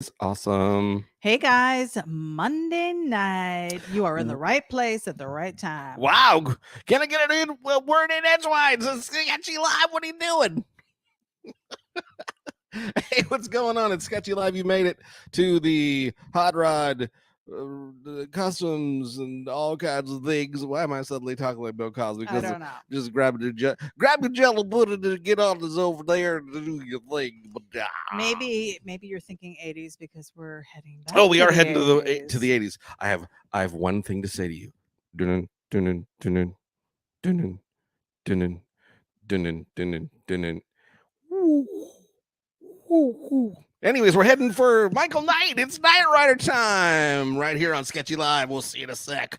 It's awesome. Hey guys, Monday night. You are in the right place at the right time. Wow. Can I get it in? Word in edgewise. It's Sketchy Live. What are you doing? Hey, what's going on? It's Sketchy Live. You made it to the Hot Rod customs and all kinds of things. Why am I suddenly talking like Bill Cosby? I Because don't know. just grab the jello pudding and get on this over there to do your thing. But, Maybe you're thinking 80s because we're heading back. oh, we to are the heading 80s. to the 80s. I have one thing to say to you. Dun dun dun dun dun dun dun dun. Anyways, we're heading for Michael Knight. It's Night Rider time right here on Sketchy Live. We'll see you in a sec.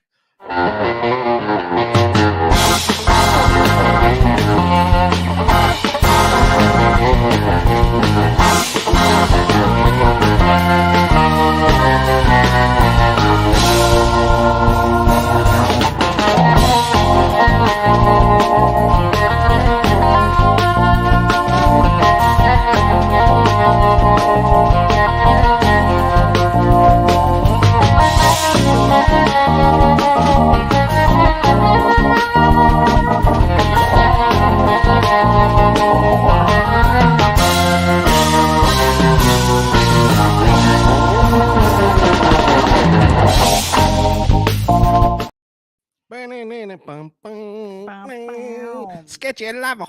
Sketchy Live.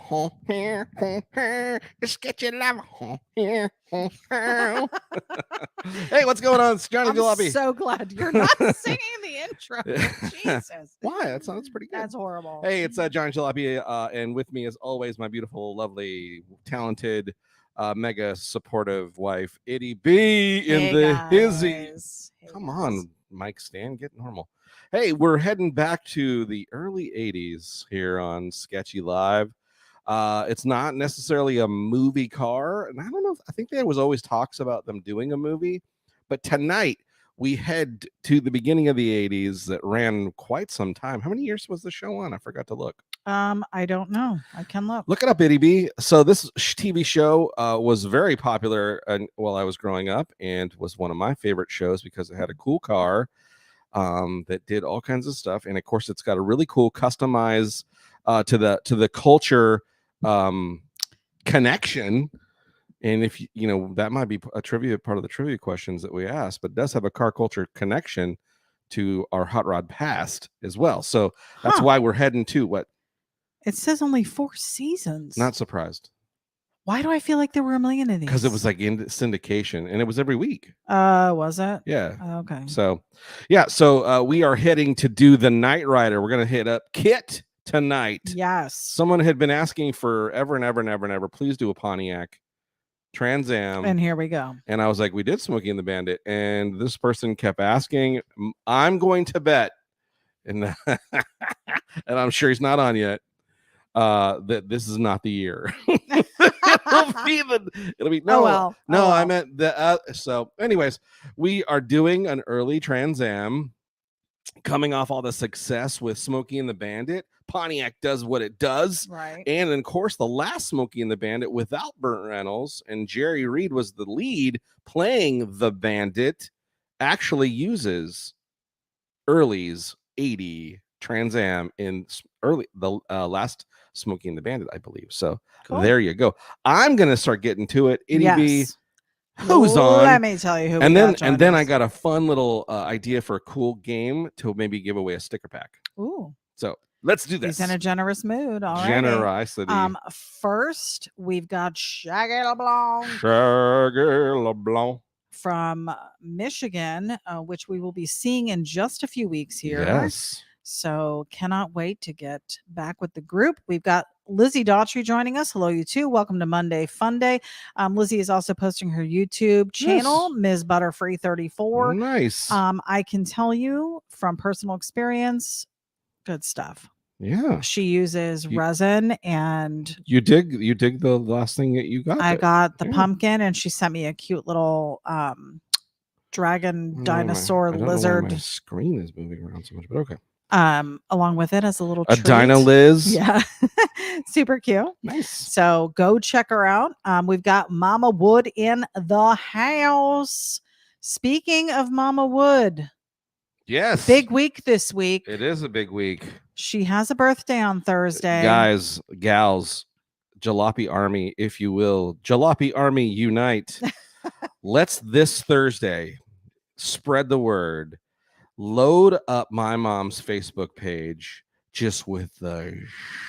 Sketchy Live. Hey, what's going on? It's Johnny Jalopy. I'm so glad you're not singing the intro. Jesus. Why? That sounds pretty good. That's horrible. Hey, it's Johnny Jalopy, and with me, as always, my beautiful, lovely, talented, mega supportive wife, ItyB in the hizzy. Come on, Mike Stan, get normal. Hey, we're heading back to the early 80s here on Sketchy Live. It's not necessarily a movie car, and I don't know. I think there was always talks about them doing a movie, but tonight we head to the beginning of the 80s that ran quite some time. How many years was the show on? I forgot to look. I don't know. I can look. Look it up, ItyB. So this TV show was very popular while I was growing up, and was one of my favorite shows because it had a cool car that did all kinds of stuff, and of course, it's got a really cool customize to the culture connection. And if you know, that might be a trivia part of the trivia questions that we asked, but it does have a car culture connection to our hot rod past as well. So that's why we're heading to what it says only 4 seasons. Not surprised. Why do I feel like there were a million of these? Because it was like in syndication, and it was every week. Was it? Yeah. Okay. So, yeah. So we are heading to do the Night Rider. We're gonna hit up KITT tonight. Yes. Someone had been asking forever and ever and ever and ever. Please do a Pontiac Trans Am. And here we go. And I was like, we did Smokey and the Bandit, and this person kept asking. I'm going to bet, and and I'm sure he's not on yet. That this is not the year. it'll be no. I meant the so anyways, we are doing an early Trans Am coming off all the success with Smokey and the Bandit. Pontiac does what it does, right? And of course, the last Smokey and the Bandit without Burt Reynolds and Jerry Reed was the lead playing the Bandit, actually uses Early's 80 Trans Am in the last Smokey and the Bandit, I believe. So There you go. I'm gonna start getting to it. ItyB, yes. Who's on? Let me tell you who. And then I got a fun little idea for a cool game to maybe give away a sticker pack. Ooh. So let's do this. He's in a generous mood. All right. Generosity. First we've got Shaggy LeBlanc. Shaggy LeBlanc. From Michigan, which we will be seeing in just a few weeks here. Yes. So cannot wait to get back with the group. We've got Lizzie Daughtry joining us. Hello, you too. Welcome to Monday Fun Day. Lizzie is also posting her YouTube channel, Ms. Butterfree 34. Nice. I can tell you from personal experience, good stuff. Yeah. She uses resin, and you dig the last thing that you got. I got the pumpkin, and she sent me a cute little dragon dinosaur lizard. My screen is moving around so much, but okay. along with it as a little A treat. Dinah Liz. Yeah. Super cute. Nice. So go check her out. We've got Mama Wood in the house. Speaking of Mama Wood, yes, big week this week. It is a big week. She has a birthday on Thursday. Guys, gals, Jalopy Army, if you will. Jalopy Army, unite. Let's this Thursday spread the word. Load up my mom's Facebook page just with the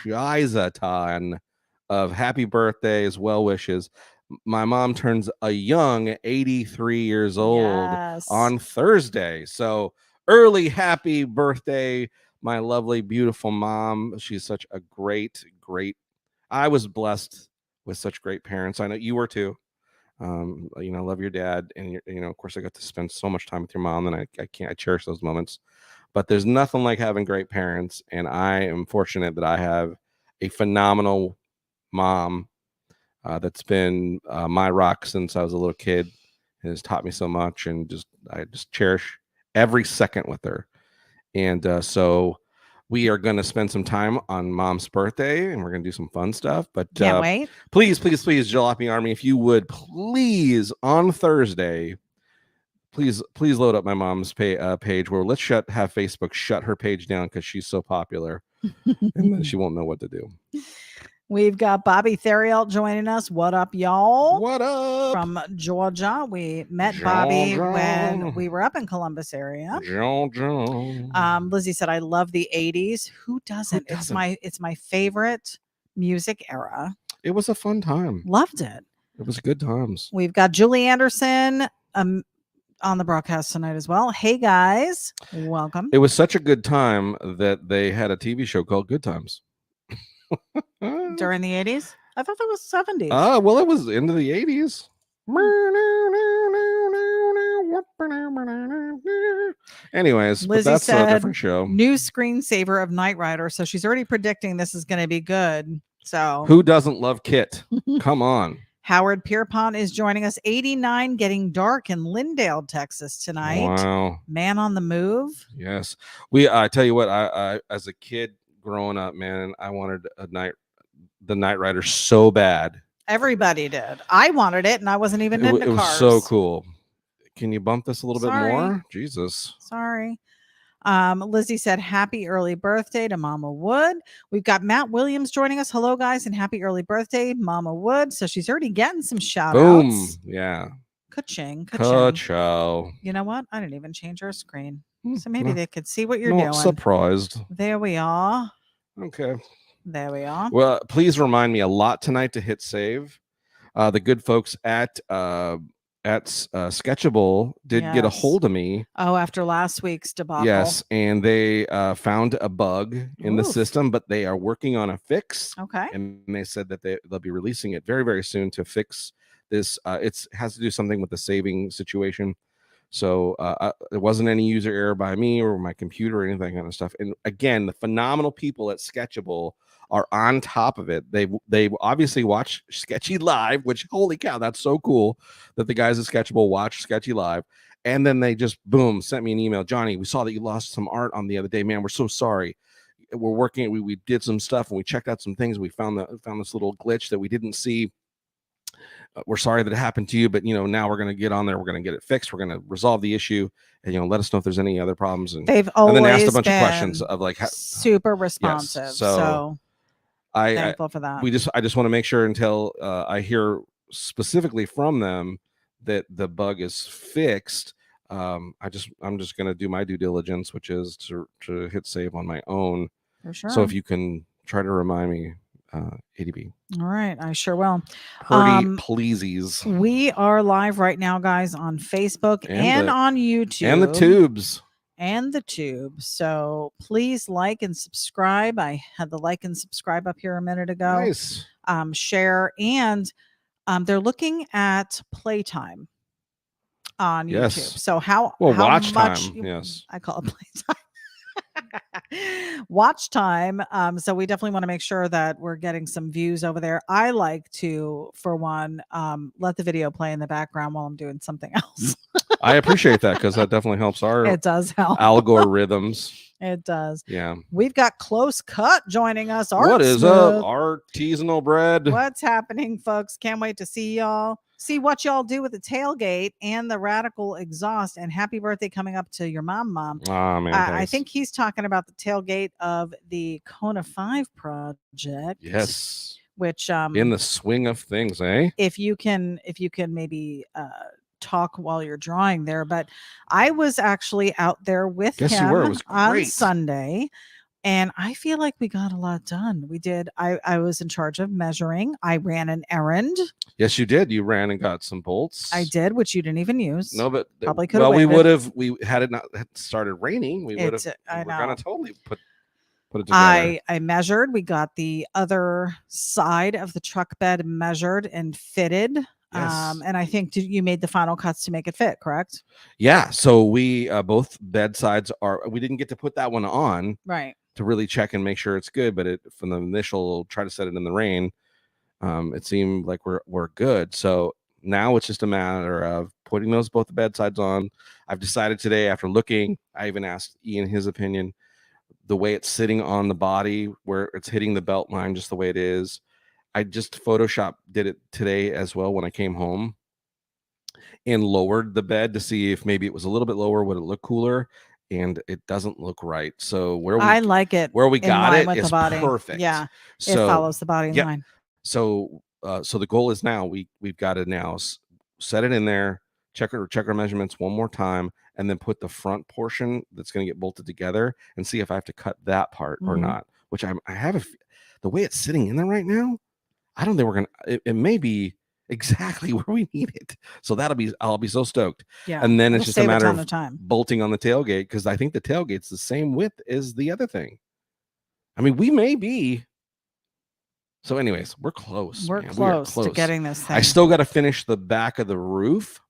shizaton of happy birthdays, well wishes. My mom turns a young 83 years old on Thursday. So early happy birthday, my lovely, beautiful mom. She's such a great, I was blessed with such great parents. I know you were too. Love your dad, and of course I got to spend so much time with your mom, and I cherish those moments. But there's nothing like having great parents, and I am fortunate that I have a phenomenal mom that's been my rock since I was a little kid, and has taught me so much, and I just cherish every second with her. And so we are going to spend some time on Mom's birthday, and we're going to do some fun stuff. But can't wait. Please, Jalopy Army, if you would please on Thursday, please load up my mom's page. Where let's have Facebook shut her page down because she's so popular, and then she won't know what to do. We've got Bobby Theriault joining us. What up, y'all? What up? From Georgia. We met Bobby when we were up in Columbus area. Lizzie said, I love the 80s. Who doesn't? It's my favorite music era. It was a fun time. Loved it. It was good times. We've got Julie Anderson on the broadcast tonight as well. Hey, guys. Welcome. It was such a good time that they had a TV show called Good Times. During the 80s? I thought that was 70s. Well, it was into the 80s. Anyways, Lizzie but that's said, a different show. New screensaver of Knight Rider. So she's already predicting this is going to be good. So who doesn't love KITT? Come on. Howard Pierpont is joining us. 89 getting dark in Lindale, Texas tonight. Wow. Man on the move. Yes. I tell you what, I as a kid growing up, man, I wanted the Knight Rider so bad. Everybody did. I wanted it, and I wasn't even into cars. It was so cool. Can you bump this a little bit more? Jesus. Sorry. Lizzie said, happy early birthday to Mama Wood. We've got Matt Williams joining us. Hello, guys, and happy early birthday, Mama Wood. So she's already getting some shout outs. Boom. Yeah. Ka-ching. Ka-chow. You know what? I didn't even change her screen. So maybe they could see what you're doing. Surprised. There we are. Okay. There we are. Well, please remind me a lot tonight to hit save. The good folks at Sketchable did get a hold of me. Oh, after last week's debacle. Yes, and they found a bug in the system, but they are working on a fix. Okay. And they said that they'll be releasing it very, very soon to fix this. It has to do something with the saving situation. So there wasn't any user error by me or my computer or anything kind of stuff. And again, the phenomenal people at Sketchable are on top of it. They obviously watch Sketchy live, which holy cow, that's so cool that the guys at Sketchable watch Sketchy live. And then they just boom sent me an email. Johnny, we saw that you lost some art on the other day, man. We're so sorry. We're working. We did some stuff and we checked out some things. We found this little glitch that we didn't see. We're sorry that it happened to you, but now we're going to get on there. We're going to get it fixed. We're going to resolve the issue, and let us know if there's any other problems. And they've always and then asked a bunch of questions of like super responsive. Yes, so I'm thankful for that. I just want to make sure until I hear specifically from them that the bug is fixed. I'm just going to do my due diligence, which is to hit save on my own. For sure. So if you can try to remind me. ItyB. All right, I sure will. Pretty pleasies. We are live right now, guys, on Facebook and on YouTube. And the tubes. So please like and subscribe. I had the like and subscribe up here a minute ago. Nice. Share. And they're looking at playtime on YouTube. So how watch much time. Yes. I call it playtime. Watch time. So we definitely want to make sure that we're getting some views over there. I like to, for one, let the video play in the background while I'm doing something else. I appreciate that because that definitely helps it does help algorithms. It does. Yeah. We've got Close Cut joining us. What is up, artisanal bread? What's happening, folks? Can't wait to see y'all. See what y'all do with the tailgate and the radical exhaust. And happy birthday coming up to your mom. Oh, man, I think he's talking about the tailgate of the Kona 5 project. Yes. Which in the swing of things, eh? If you can maybe talk while you're drawing there. But I was actually out there with him on Sunday. And I feel like we got a lot done. We did. I was in charge of measuring. I ran an errand. Yes, you did. You ran and got some bolts. I did, which you didn't even use. No, but probably could. Well, we would have. We had it not started raining. We would have. I know. We're gonna totally put it together. I measured. We got the other side of the truck bed measured and fitted. Yes. And I think you made the final cuts to make it fit, correct? Yeah. So we both bed sides are. We didn't get to put that one on. Right. To really check and make sure it's good, but from the initial try to set it in the rain, it seemed like we're good. So now it's just a matter of putting those both the bedsides on. I've decided today, after looking, I even asked Ian his opinion, the way it's sitting on the body, where it's hitting the belt line just the way it is. I just did it today as well when I came home and lowered the bed to see if maybe it was a little bit lower, would it look cooler? And it doesn't look right. So I like it where we got it is perfect. Yeah, so, it follows the body line. So so the goal is now we've got to now set it in there, check our measurements one more time, and then put the front portion that's going to get bolted together and see if I have to cut that part or not. Which I have the way it's sitting in there right now. I don't think we're gonna. It may be exactly where we need it. So I'll be so stoked. Yeah. And then it's just a matter of bolting on the tailgate, because I think the tailgate's the same width as the other thing. I mean, we may be. So anyways, we're close. We're close to getting this thing. I still got to finish the back of the roof.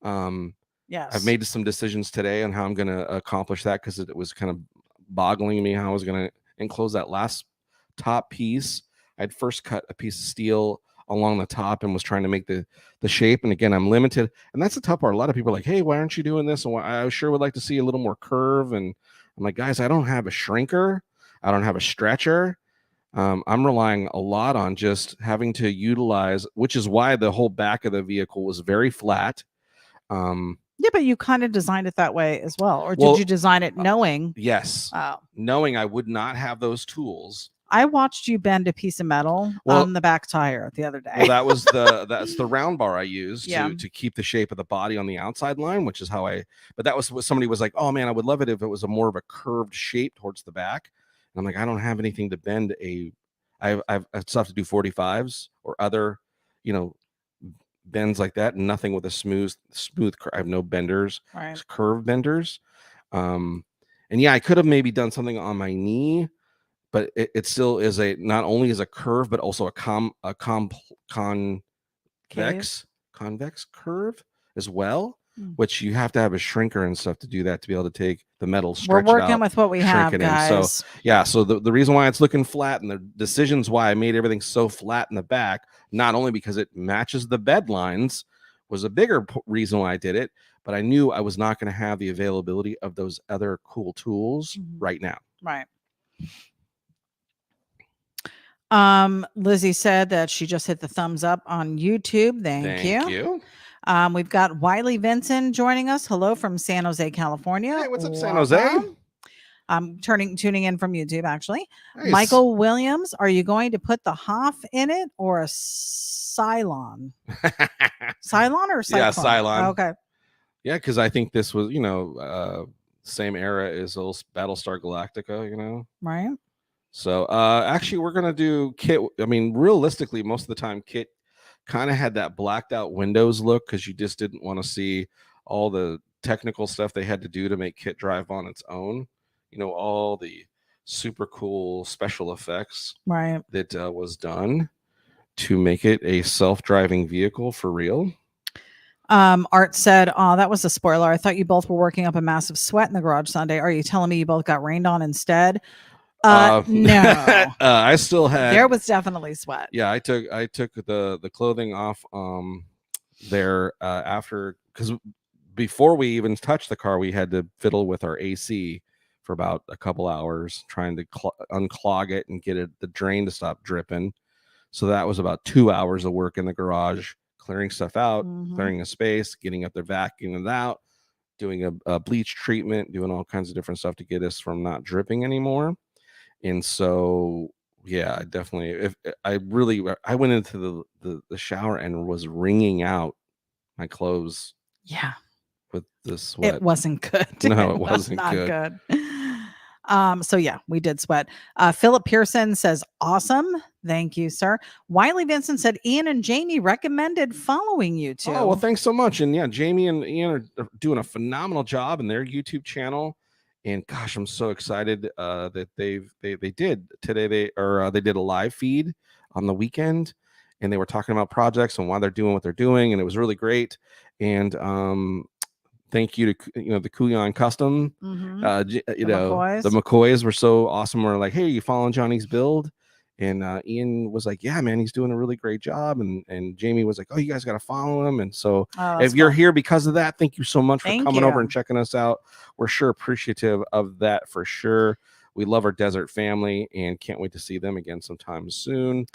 Yes. I've made some decisions today on how I'm going to accomplish that, because it was kind of boggling me how I was going to enclose that last top piece. I'd first cut a piece of steel along the top and was trying to make the shape. And again, I'm limited. And that's the tough part. A lot of people are like, hey, why aren't you doing this? And I sure would like to see a little more curve. And I'm like, guys, I don't have a shrinker. I don't have a stretcher. I'm relying a lot on just having to utilize, which is why the whole back of the vehicle was very flat. Yeah, but you kind of designed it that way as well. Or did you design it knowing? Yes. Knowing I would not have those tools. I watched you bend a piece of metal on the back tire the other day. Well, that's the round bar I used to keep the shape of the body on the outside line, which is how but that was what somebody was like, oh man, I would love it if it was more of a curved shape towards the back. And I'm like, I don't have anything to bend I still have to do 45s or other, bends like that, and nothing with a smooth I have no benders, curve benders. And yeah, I could have maybe done something on my knee, but it still is not only is a curve, but also a convex curve as well, which you have to have a shrinker and stuff to do that, to be able to take the metal, stretch it out. We're working with what we have, guys. So yeah, so the reason why it's looking flat, and the decisions why I made everything so flat in the back, not only because it matches the bed lines, was a bigger reason why I did it, but I knew I was not going to have the availability of those other cool tools right now. Right. Lizzie said that she just hit the thumbs up on YouTube. Thank you. We've got Wiley Vincent joining us. Hello from San Jose, California. Hey, what's up, San Jose? I'm tuning in from YouTube, actually. Nice. Michael Williams, are you going to put the Hoff in it or a Cylon? Cylon or Cyclone? Yeah, Cylon. Okay. Yeah, because I think this was, same era as Battlestar Galactica, Right. So actually, we're gonna do KITT. I mean, realistically, most of the time, KITT kind of had that blacked out Windows look, because you just didn't want to see all the technical stuff they had to do to make KITT drive on its own. All the super cool special effects that was done to make it a self-driving vehicle for real. Art said, oh, that was a spoiler. I thought you both were working up a massive sweat in the garage Sunday. Are you telling me you both got rained on instead? No. I still had. There was definitely sweat. Yeah, I took the clothing off there after, because before we even touched the car, we had to fiddle with our AC for about a couple hours trying to unclog it and get the drain to stop dripping. So that was about 2 hours of work in the garage, clearing stuff out, clearing a space, getting up there, vacuuming it out, doing a bleach treatment, doing all kinds of different stuff to get us from not dripping anymore. And so, yeah, I definitely, I went into the shower and was wringing out my clothes. Yeah. With the sweat. It wasn't good. No, it wasn't not good. So yeah, we did sweat. Philip Pearson says, awesome. Thank you, sir. Wiley Vincent said, Ian and Jamie recommended following you too. Oh, well, thanks so much. And yeah, Jamie and Ian are doing a phenomenal job in their YouTube channel. And gosh, I'm so excited that they did today. They did a live feed on the weekend, and they were talking about projects and why they're doing what they're doing, and it was really great. And thank you to the Kulion Custom. The McCoys were so awesome. We're like, hey, you following Johnny's build? And Ian was like, yeah, man, he's doing a really great job. And Jamie was like, oh, you guys got to follow him. And so if you're here because of that, thank you so much for coming over and checking us out. We're sure appreciative of that for sure. We love our desert family and can't wait to see them again sometime soon.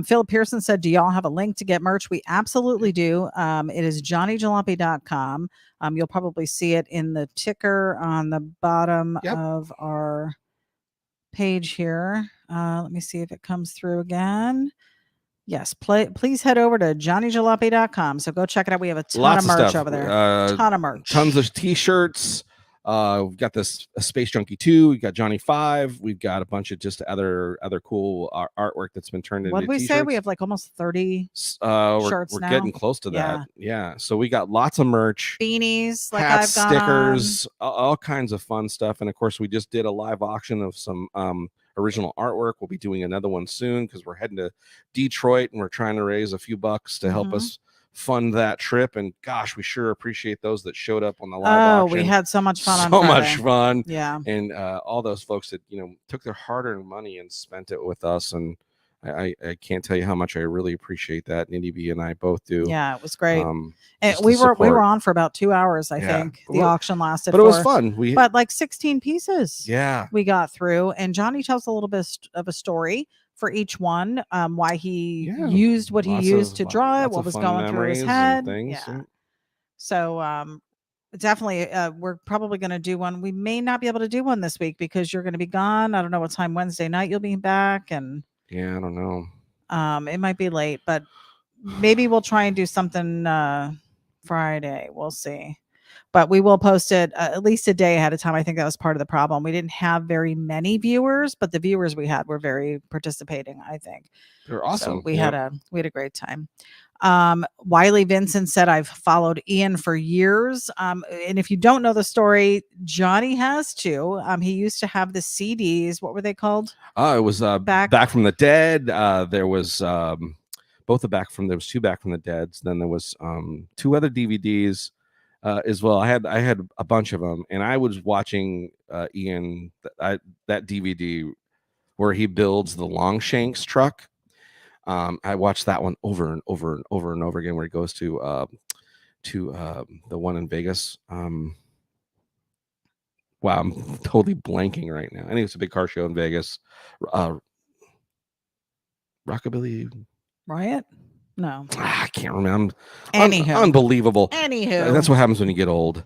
Phil Pearson said, do y'all have a link to get merch? We absolutely do. It is johnnyjalopy.com. You'll probably see it in the ticker on the bottom of our page here. Let me see if it comes through again. Yes, please head over to johnnyjalopy.com. So go check it out. We have a ton of merch over there. Ton of merch. Tons of t-shirts. We've got this Space Junkie 2. We've got Johnny 5. We've got a bunch of just other cool artwork that's been turned into t-shirts. What did we say? We have like almost 30 shirts we're now. Getting close to that. Yeah. So we got lots of merch. Beanies, like hats, I've got stickers, all kinds of fun stuff. And of course, we just did a live auction of some original artwork. We'll be doing another one soon because we're heading to Detroit and we're trying to raise a few bucks to help us fund that trip. And gosh, we sure appreciate those that showed up on the live auction. We had so much fun. So much fun. Yeah. And all those folks that took their hard-earned money and spent it with us. And I can't tell you how much I really appreciate that. And ItyB and I both do. Yeah, it was great. And we were on for about 2 hours, I think. The auction lasted. But it was fun. But like 16 pieces. Yeah. We got through. And Johnny tells a little bit of a story for each one, why he used what he used to draw it, what was going through his head. So definitely we're probably going to do one. We may not be able to do one this week because you're going to be gone. I don't know what time Wednesday night you'll be back. And yeah, I don't know. It might be late, but maybe we'll try and do something Friday. We'll see. But we will post it at least a day ahead of time. I think that was part of the problem. We didn't have very many viewers, but the viewers we had were very participating, I think. They're awesome. So we had a great time. Wiley Vincent said, I've followed Ian for years. And if you don't know the story, Johnny has too. He used to have the CDs. What were they called? It was Back from the Dead. There was there was two Back from the Deads. Then there was 2 other DVDs as well. I had a bunch of them, and I was watching Ian that DVD where he builds the Longshanks truck. I watched that one over and over and over and over again, where he goes to the one in Vegas. Wow, I'm totally blanking right now. I think it's a big car show in Vegas. Rockabilly Riot? No, I can't remember. Anywho, unbelievable. Anywho, that's what happens when you get old.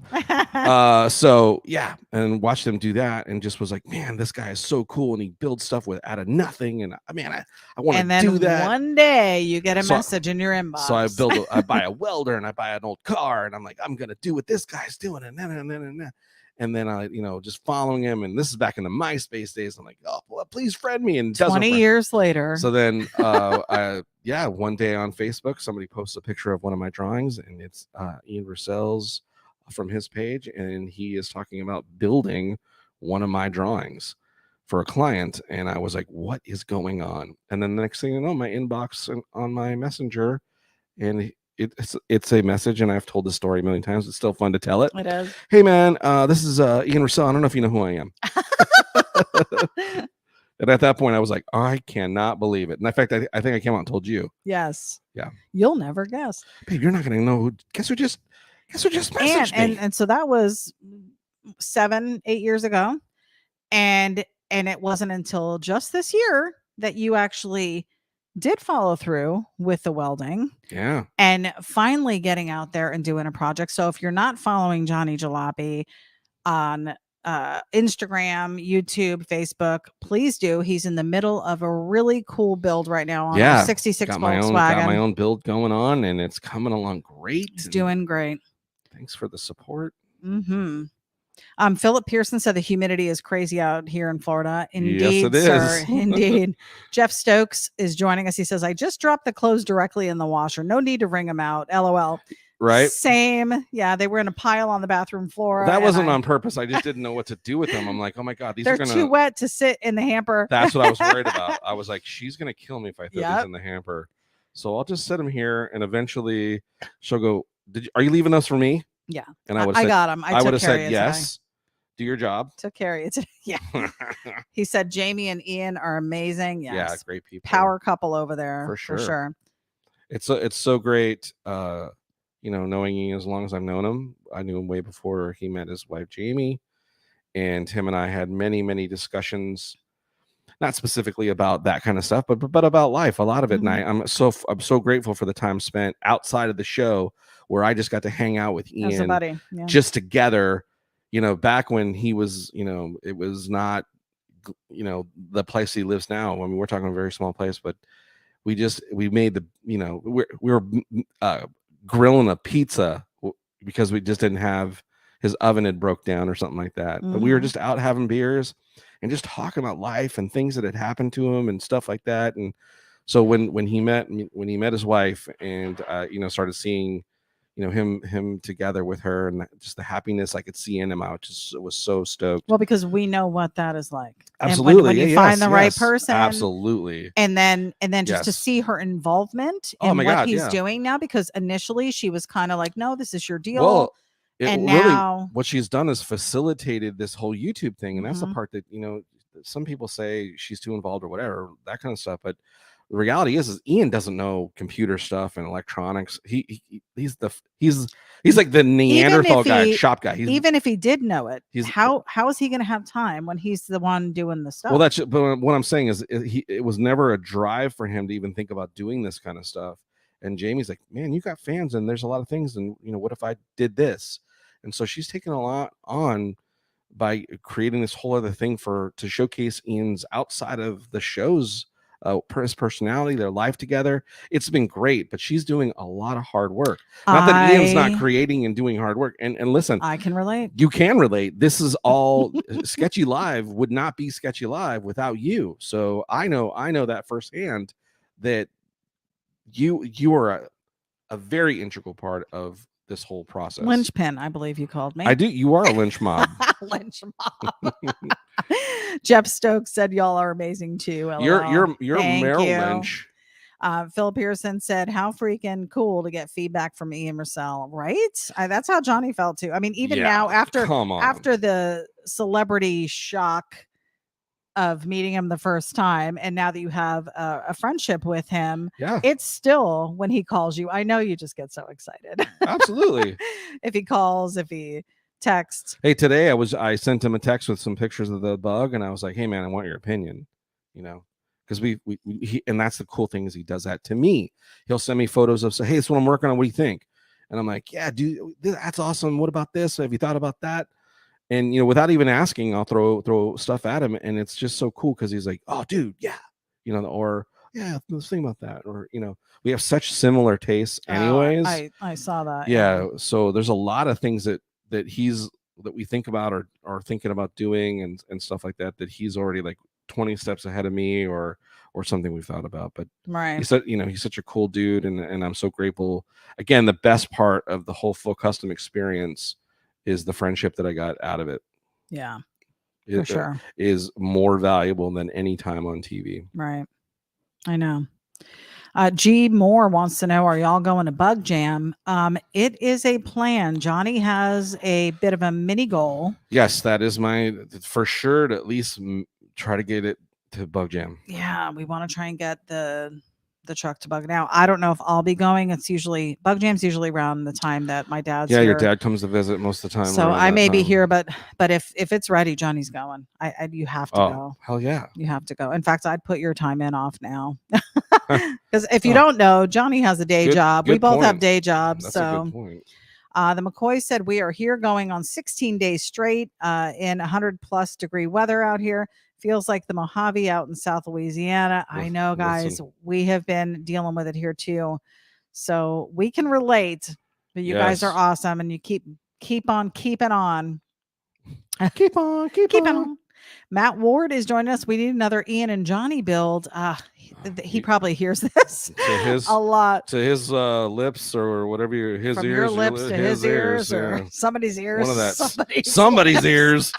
So yeah, and watched them do that, and just was like, man, this guy is so cool, and he builds stuff out of nothing. And I want to do that. One day you get a message in your inbox. So I buy a welder, and I buy an old car, and I'm like, I'm gonna do what this guy's doing, and then I, just following him. And this is back in the MySpace days. I'm like, oh, well, please friend me. And 20 years later. So then, one day on Facebook, somebody posts a picture of one of my drawings, and it's Ian Russell's from his page, and he is talking about building one of my drawings for a client. And I was like, what is going on? And then the next thing you know, my inbox on my messenger, and it's a message, and I've told the story a million times. It's still fun to tell it. It is. Hey man, this is Ian Russell. I don't know if you know who I am. And at that point, I was like, I cannot believe it. And in fact, I think I came out and told you. Yes. Yeah. You'll never guess. Babe, you're not going to know who. Guess who just messaged me. And so that was 7-8 years ago. And it wasn't until just this year that you actually did follow through with the welding. Yeah. And finally getting out there and doing a project. So if you're not following Johnny Jalopy on Instagram, YouTube, Facebook, please do. He's in the middle of a really cool build right now on a 66 Volkswagen. Got my own build going on, and it's coming along great. He's doing great. Thanks for the support. Mm-hmm. Philip Pearson said the humidity is crazy out here in Florida. Indeed, yes, it sir. is. Indeed. Jeff Stokes is joining us. He says, I just dropped the clothes directly in the washer. No need to wring them out. LOL. Right. Same. Yeah, they were in a pile on the bathroom floor. That wasn't on purpose. I just didn't know what to do with them. I'm like, oh my God, they're too wet to sit in the hamper. That's what I was worried about. I was like, she's going to kill me if I throw these in the hamper. So I'll just set them here, and eventually she'll go, are you leaving those for me? Yeah. And I would have said, got them. I would have said yes. Do your job. Took care of you today. Yeah. He said Jamie and Ian are amazing. Yes. Yeah, great people. Power couple over there. For sure. It's so great. Knowing Ian as long as I've known him. I knew him way before he met his wife Jamie, and him and I had many, many discussions, not specifically about that kind of stuff, but about life, a lot of it. Mm-hmm. And I'm so grateful for the time spent outside of the show where I just got to hang out with Ian as a buddy. Yeah. just together. Back when he was, it was not, the place he lives now. I mean, we're talking a very small place, but we made the, we were grilling a pizza because we just didn't have, his oven had broke down or something like that. Mm-hmm. But we were just out having beers and just talking about life and things that had happened to him and stuff like that. And so when he met his wife and started seeing him together with her, and just the happiness I could see in him, I just was so stoked. Well, because we know what that is like. Absolutely. When you find the right person. Absolutely. And then just to see her involvement in what he's doing now, because initially she was kind of like, no, this is your deal. Well, and now what she's done is facilitated this whole YouTube thing. And that's the part that, some people say she's too involved or whatever, that kind of stuff. But the reality is Ian doesn't know computer stuff and electronics. He's like the Neanderthal shop guy. Even if he did know it, how is he going to have time when he's the one doing the stuff? Well, but what I'm saying is it was never a drive for him to even think about doing this kind of stuff. And Jamie's like, man, you got fans and there's a lot of things. And what if I did this? And so she's taken a lot on by creating this whole other thing to showcase Ian's outside of the shows. His personality, their life together. It's been great, but she's doing a lot of hard work. Not that Ian's not creating and doing hard work. And listen, I can relate. You can relate. This is all Sketchy Live would not be Sketchy Live without you. So I know that firsthand that you are a very integral part of this whole process. Linchpin, I believe you called me. I do. You are a lynch mob. Lynch mob. Jeff Stokes said y'all are amazing too. LOL. You're Merrill Lynch. Phil Pearson said, how freaking cool to get feedback from Ian Russell, right? That's how Johnny felt too. I mean, even now after the celebrity shock of meeting him the first time, and now that you have a friendship with him, it's still, when he calls you, I know you just get so excited. Absolutely. If he calls, if he texts. Hey, today I sent him a text with some pictures of the bug, and I was like, hey man, I want your opinion, because and that's the cool thing is he does that to me. He'll send me photos of, hey, this is what I'm working on, what do you think? And I'm like, yeah, dude, that's awesome. What about this? Have you thought about that? And without even asking, I'll throw stuff at him, and it's just so cool because he's like, "Oh, dude, yeah," or "Yeah, let's think about that," or we have such similar tastes, anyways. I saw that. Yeah, so there's a lot of things that we think about or are thinking about doing and stuff like that he's already like 20 steps ahead of me or something we've thought about. But right, he's such a cool dude, and I'm so grateful. Again, the best part of the whole full custom experience is the friendship that I got out of it. Yeah, for sure. Is more valuable than any time on TV. Right. I know. G Moore wants to know, are y'all going to Bug Jam? It is a plan. Johnny has a bit of a mini goal. Yes, that is for sure to at least try to get it to Bug Jam. Yeah, we want to try and get the the truck to Bug. Now, I don't know if I'll be going. It's usually Bug Jam's usually around the time that my dad's Yeah, here. your dad comes to visit most of the time. So I may be here, but if it's ready, Johnny's going. You have to go. Hell yeah. You have to go. In fact, I'd put your time in off now. Because if you don't know, Johnny has a day job. We both have day jobs. That's so a good point. The McCoy said, we are here going on 16 days straight in 100+ degree weather out here. Feels like the Mojave out in South Louisiana. I know, guys. We have been dealing with it here too. So we can relate. But you guys are awesome. And you keep on keeping on. Keep on. Matt Ward is joining us. We need another Ian and Johnny build. He probably hears this a lot. To his lips or whatever his From ears. Your lips to his ears or somebody's ears. One of that. Somebody's ears.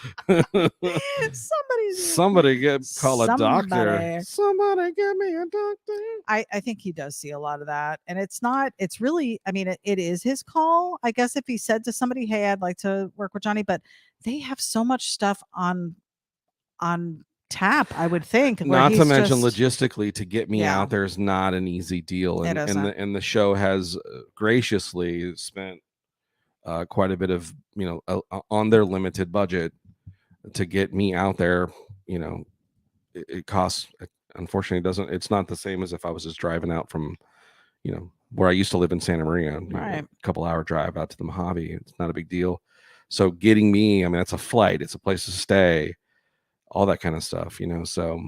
Somebody call a doctor. Somebody get me a doctor. I think he does see a lot of that. And it's really, I mean, it is his call. I guess if he said to somebody, hey, I'd like to work with Johnny, but they have so much stuff on tap, I would think. Not to mention logistically, to get me out there is not an easy deal. And the show has graciously spent quite a bit of, on their limited budget to get me out there. It costs, unfortunately, it's not the same as if I was just driving out from, where I used to live in Santa Maria, a couple hour drive out to the Mojave. It's not a big deal. So getting me, I mean, that's a flight, it's a place to stay, all that kind of stuff, so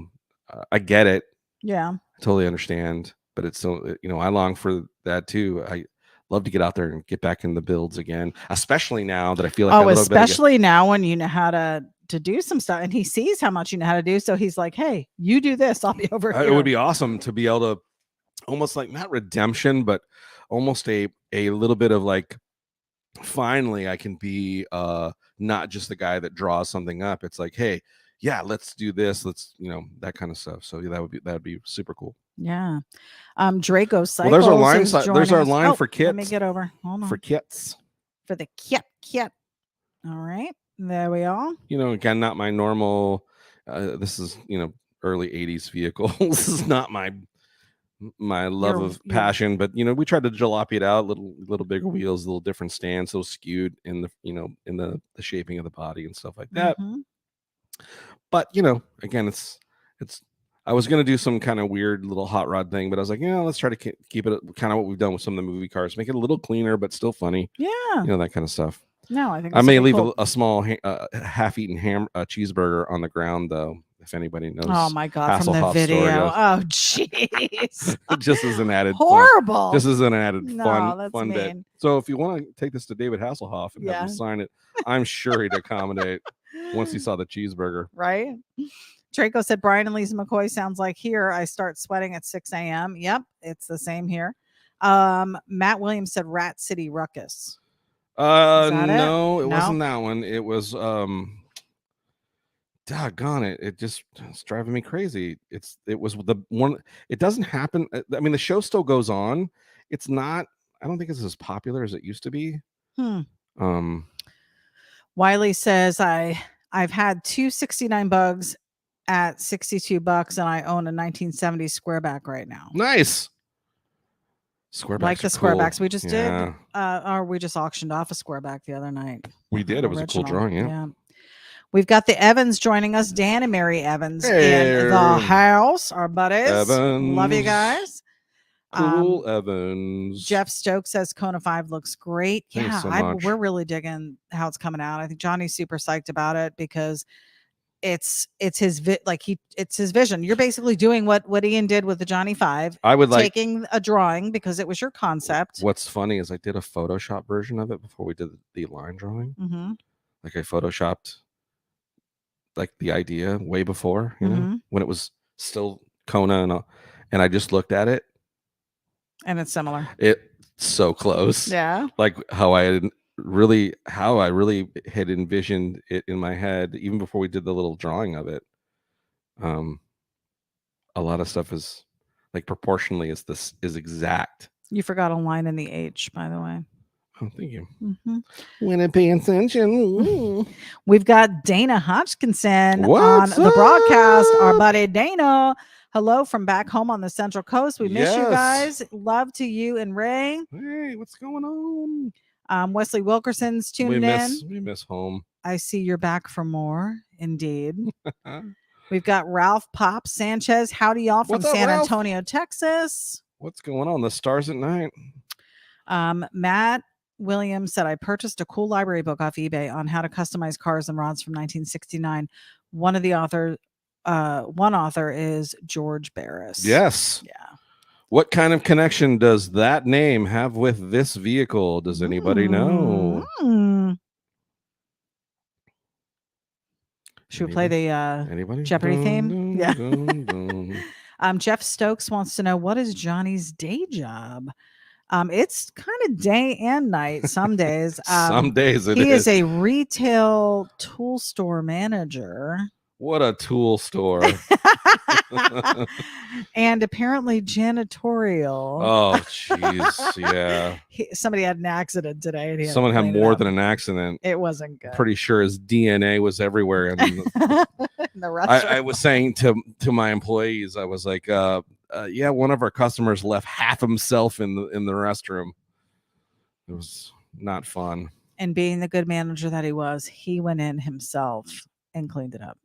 I get it. Yeah. I totally understand, but it's still, I long for that too. I love to get out there and get back in the builds again, especially now that I feel like especially now when you know how to do some stuff, and he sees how much you know how to do, so he's like, hey, you do this, I'll be over here. It would be awesome to be able to almost like, not redemption, but almost a little bit of like, finally I can be not just the guy that draws something up. It's like, hey, yeah, let's do this, let's that kind of stuff. So yeah, that would be super cool. Yeah. Draco Cycles, there's our line for KITT. Let me get over. Hold on. For KITTs. For the KITT. All right, there we are. Again, not my normal this is early 80s vehicle. This is not my love of passion, but we tried to jalopy it out, little bigger wheels, a little different stance, a little skewed in the in the shaping of the body and stuff like that. But again, it's I was gonna do some kind of weird little hot rod thing, but I was like, let's try to keep it kind of what we've done with some of the movie cars, make it a little cleaner but still funny. Yeah, that kind of stuff. No, I think I may leave a small half-eaten cheeseburger on the ground though, if anybody knows. Oh my God, from the video. Oh jeez. Just as an added horrible. Just as an added fun mean. Bit. So if you want to take this to David Hasselhoff and have him sign it, I'm sure he'd accommodate once he saw the cheeseburger. Right. Draco said, Brian and Lisa McCoy sounds like here. I start sweating at 6 a.m. Yep, it's the same here. Matt Williams said Rat City Ruckus. No, it wasn't that one. It was doggone it. It's driving me crazy. It was the one. It doesn't happen. I mean, the show still goes on. It's not, I don't think it's as popular as it used to be. Wiley says, I've had 269 bugs at $62 and I own a 1970 squareback right now. Nice. Squarebacks, like the squarebacks we just did, or we just auctioned off a squareback the other night. We did. It was a cool drawing. Yeah. We've got the Evans joining us, Dan and Mary Evans in the house. Our buddies. Evans. Love you guys. Cool Evans. Jeff Stokes says Kona 5 looks great. Thanks so much. We're really digging how it's coming out. I think Johnny's super psyched about it because it's his it's his vision. You're basically doing what Ian did with the Johnny 5. I would taking a drawing because it was your concept. What's funny is I did a Photoshop version of it before we did the line drawing. Like I Photoshopped like the idea way before, when it was still Kona and I just looked at it. And it's similar. It's so close. Yeah. Like how I really had envisioned it in my head even before we did the little drawing of it. A lot of stuff is like proportionally is exact. You forgot a line in the H, by the way. Oh, thank you. When it pay attention. We've got Dana Hodgkinson What's on the broadcast. Our buddy Dana. Hello from back home on the Central Coast. We miss you Yes. guys. Love to you and Ray. Hey, what's going on? Wesley Wilkerson's tuning in. We miss home. I see you're back for more. Indeed. We've got Ralph Pop Sanchez. Howdy, y'all, from What's up, San Ralph? Antonio, Texas. What's going on? The stars at night. Matt Williams said, I purchased a cool library book off eBay on how to customize cars and rods from 1969. One author is George Barris. Yes. Yeah. What kind of connection does that name have with this vehicle? Does anybody know? Should we play the Jeopardy theme? Yeah. Jeff Stokes wants to know, what is Johnny's day job? It's kind of day and night some days. Some days he is a retail tool store manager. What a tool store. And apparently janitorial. Oh, jeez. Yeah. Somebody had an accident today. And someone had more than an accident. It wasn't good. Pretty sure his DNA was everywhere. In the restaurant. I was saying to my employees, I was like, yeah, one of our customers left half himself in the restroom. It was not fun. And being the good manager that he was, he went in himself and cleaned it up.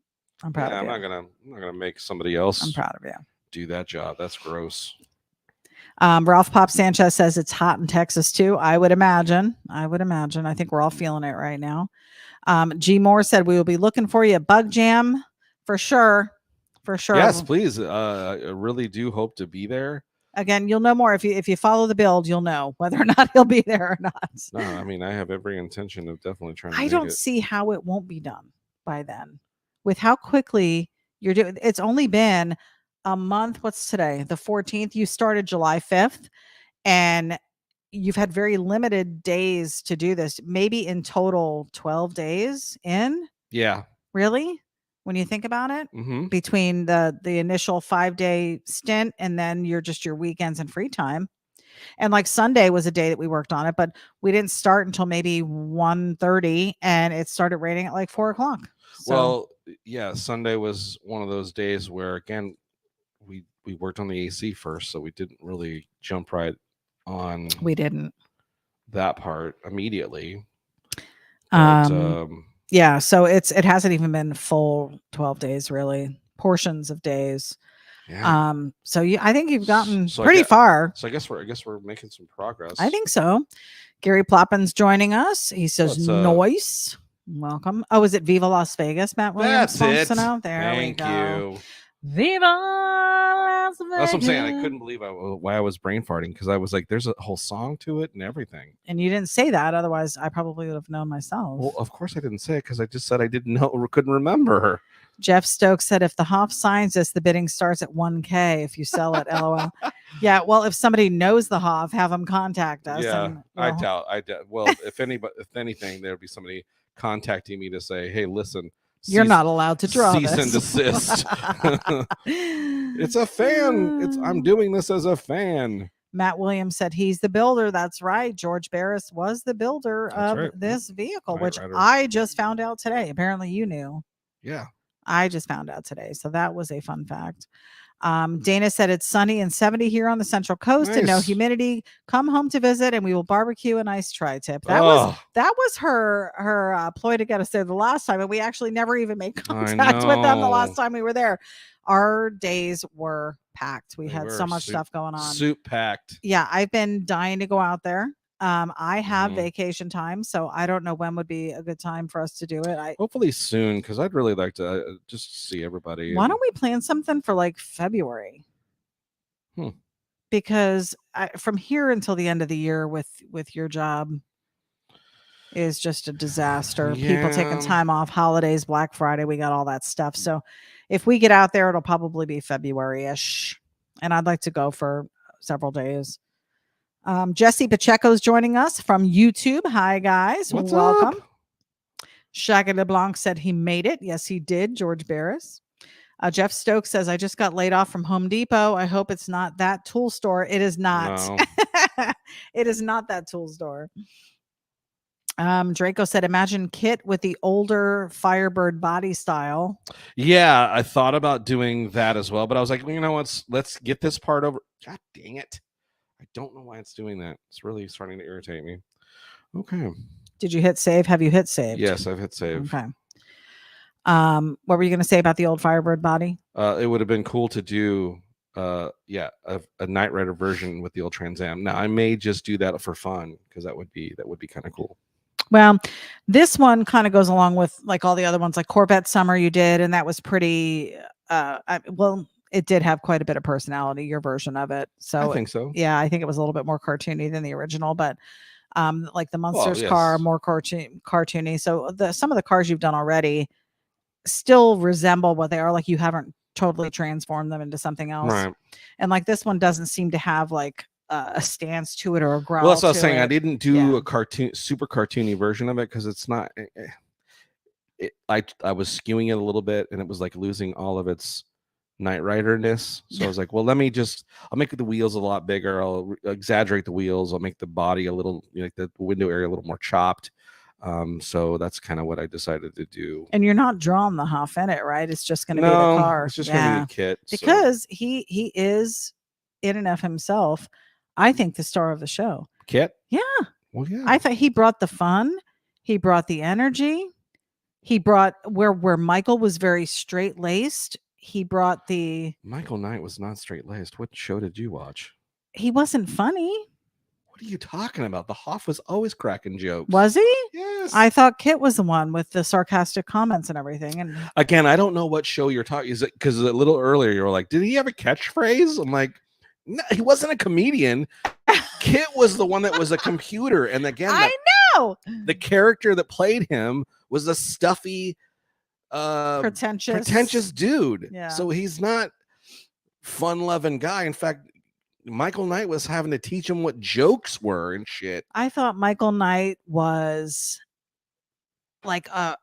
I'm proud of you. I'm not gonna make somebody else. I'm proud of you. Do that job. That's gross. Ralph Pop Sanchez says it's hot in Texas too. I would imagine. I think we're all feeling it right now. G Moore said we will be looking for you at Bug Jam for sure. For sure. Yes, please. I really do hope to be there. Again, you'll know more if you follow the build. You'll know whether or not he'll be there or not. No, I mean, I have every intention of definitely trying to. I don't see how it won't be done by then. With how quickly you're doing, it's only been a month. What's today? The 14th. You started July 5th, and you've had very limited days to do this. Maybe in total 12 days in. Yeah. Really? When you think about it, between the initial 5-day stint and then your weekends and free time. And like Sunday was a day that we worked on it, but we didn't start until maybe 1:30 and it started raining at like 4:00. So, well, yeah, Sunday was one of those days where, again, we worked on the AC first, so we didn't really jump right on. We didn't. That part immediately. But, yeah, so it hasn't even been full 12 days, really. Portions of days. Yeah. So I think you've gotten pretty far. So I guess we're making some progress. I think so. Gary Ploppin's joining us. He says, "Noise, welcome." Oh, is it Viva Las Vegas? Matt Williams wants to know. There Thank we go. You. Viva Las Vegas. That's what I'm saying. I couldn't believe why I was brain farting, because I was like, "There's a whole song to it and everything." And you didn't say that, otherwise I probably would have known myself. Well, of course I didn't say it, because I just said I didn't know or couldn't remember her. Jeff Stokes said, if the Hoff signs this, the bidding starts at $1,000 if you sell it. LOL. Yeah, well, if somebody knows the Hoff, have them contact us. Yeah, and, I doubt. Well, if anything, there'd be somebody contacting me to say, "Hey, listen, you're not allowed to draw cease and desist." It's a fan. I'm doing this as a fan. Matt Williams said he's the builder. That's right. George Barris was the builder of this vehicle, which I just found out today. Apparently you knew. Yeah. I just found out today. So that was a fun fact. Dana said it's sunny and 70 here on the Central Coast and no humidity. Come home to visit and we will barbecue a nice tri-tip. That was her ploy to get us there the last time, and we actually never even made contact with them the last time we were there. Our days were packed. We had so much stuff going on. Soup packed. Yeah, I've been dying to go out there. I have vacation time, so I don't know when would be a good time for us to do it. Hopefully soon, because I'd really like to just see everybody. Why don't we plan something for like February? Because from here until the end of the year with your job is just a disaster. Yeah. People taking time off, holidays, Black Friday, we got all that stuff. So if we get out there, it'll probably be February-ish, and I'd like to go for several days. Jesse Pacheco's joining us from YouTube. Hi, guys. Welcome. Shaggy LeBlanc said he made it. Yes, he did. George Barris. Jeff Stokes says, I just got laid off from Home Depot. I hope it's not that tool store. It is not. No. It is not that tool store. Draco said, imagine KITT with the older Firebird body style. Yeah, I thought about doing that as well, but I was like, well, you know what? Let's get this part over. God dang it. I don't know why it's doing that. It's really starting to irritate me. Okay. Did you hit save? Have you hit save? Yes, I've hit save. Okay. What were you going to say about the old Firebird body? It would have been cool to do a Knight Rider version with the old Trans Am. Now I may just do that for fun because that would be kind of cool. Well, this one kind of goes along with like all the other ones, like Corvette Summer you did, and that was pretty it did have quite a bit of personality, your version of it. So I think so. Yeah, I think it was a little bit more cartoony than the original, but like the Munsters yes. car, more cartoony. So some of the cars you've done already still resemble what they are. Like you haven't totally transformed them into something else. Right. And like this one doesn't seem to have like a stance to it or a growl. Well, that's what I was saying. It. I didn't do a super cartoony version of it because it's not. I was skewing it a little bit, and it was like losing all of its Knight Rider-ness. So I was like, well, I'll make the wheels a lot bigger. I'll exaggerate the wheels. I'll make the body a little, like the window area a little more chopped. So that's kind of what I decided to do. And you're not drawing the Huff in it, right? It's just going to be the car. It's just going to be KITT. Because he is in and of himself, I think, the star of the show. KITT? Yeah. Well, yeah. I thought he brought the fun. He brought the energy. He brought where Michael was very straight laced. He brought the Michael Knight was not straight laced. What show did you watch? He wasn't funny. What are you talking about? The Hoff was always cracking jokes. Was he? Yes. I thought KITT was the one with the sarcastic comments and everything. And again, I don't know what show you're talking. Is it because a little earlier you were like, did he have a catchphrase? I'm like, no, he wasn't a comedian. KITT was the one that was a computer. And again, I know the character that played him was a stuffy, pretentious dude. Yeah. So he's not fun-loving guy. In fact, Michael Knight was having to teach him what jokes were and shit. I thought Michael Knight was like a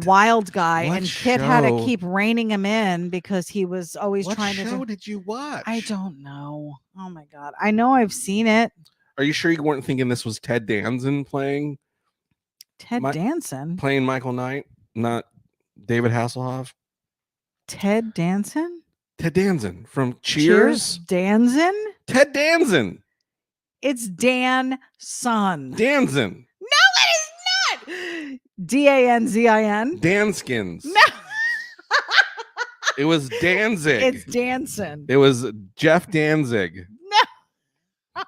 wild guy, and KITT had to keep reining him in because he was always trying to. What show did you watch? I don't know. Oh my god, I know I've seen it. Are you sure you weren't thinking this was Ted Danson playing? Danson playing Michael Knight, not David Hasselhoff. Ted Danson. Ted Danson from Cheers. Danson. Ted Danson. It's Dan Son. Danson. No, it is not. Danzin. Danskins. No. It was Danzig. It's Danson. It was Jeff Danzig. No.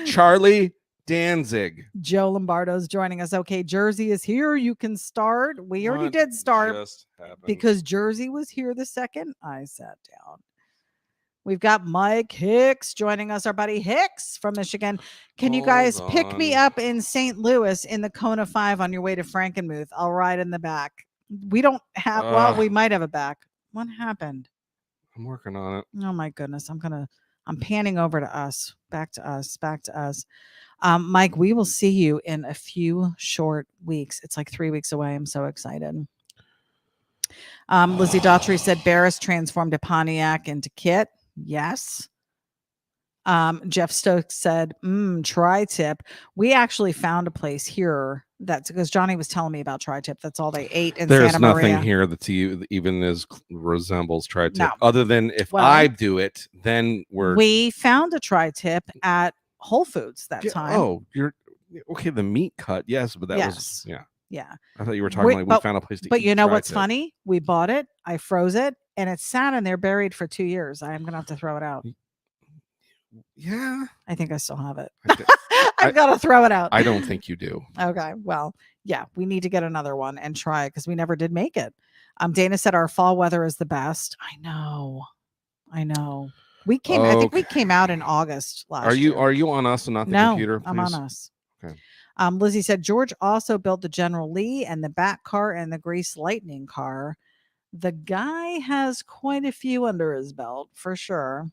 Charlie Danzig. Joe Lombardo's joining us. Okay, Jersey is here. You can start. We already did start because Jersey was here the second I sat down. We've got Mike Hicks joining us, our buddy Hicks from Michigan. Can you guys pick me up in St. Louis in the Kona 5 on your way to Frankenmuth? I'll ride in the back. We don't have, well, we might have a back. What happened? I'm working on it. Oh my goodness. I'm panning over to us, back to us. Mike, we will see you in a few short weeks. It's like 3 weeks away. I'm so excited. Lizzie Daughtry said Barris transformed a Pontiac into KITT. Yes. Jeff Stokes said, tri-tip. We actually found a place here that's because Johnny was telling me about tri-tip. That's all they ate in There's Santa Maria. nothing here that's even as resembles tri-tip. No. Other than if I do it, then we found a tri-tip at Whole Foods that time. Oh, you're okay. The meat cut, yes, but that was yeah. I thought you were talking we found a place to. But you know what's funny? We bought it. I froze it, and it sat in there buried for 2 years. I'm gonna have to throw it out. Yeah, I think I still have it. I've got to throw it out. I don't think you do. Okay, well, yeah, we need to get another one and try because we never did make it. Dana said our fall weather is the best. I know. We came. I think we came out in August last year. Are you on us and not the computer? Please? I'm on us. Okay. Lizzie said George also built the General Lee and the Bat car and the Grease Lightning car. The guy has quite a few under his belt for sure.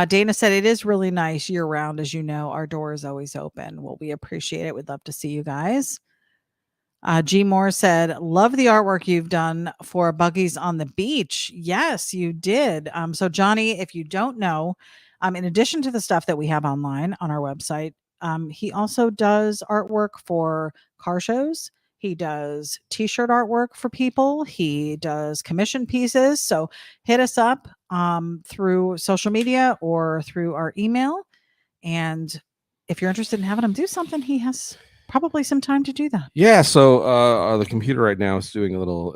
Dana said it is really nice year round. As you know, our door is always open. Well, we appreciate it. We'd love to see you guys. G Moore said, love the artwork you've done for Buggies on the Beach. Yes, you did. So Johnny, if you don't know, in addition to the stuff that we have online on our website, He also does artwork for car shows. He does t-shirt artwork for people. He does commission pieces. So hit us up through social media or through our email. And if you're interested in having him do something, he has probably some time to do that. Yeah. So the computer right now is doing a little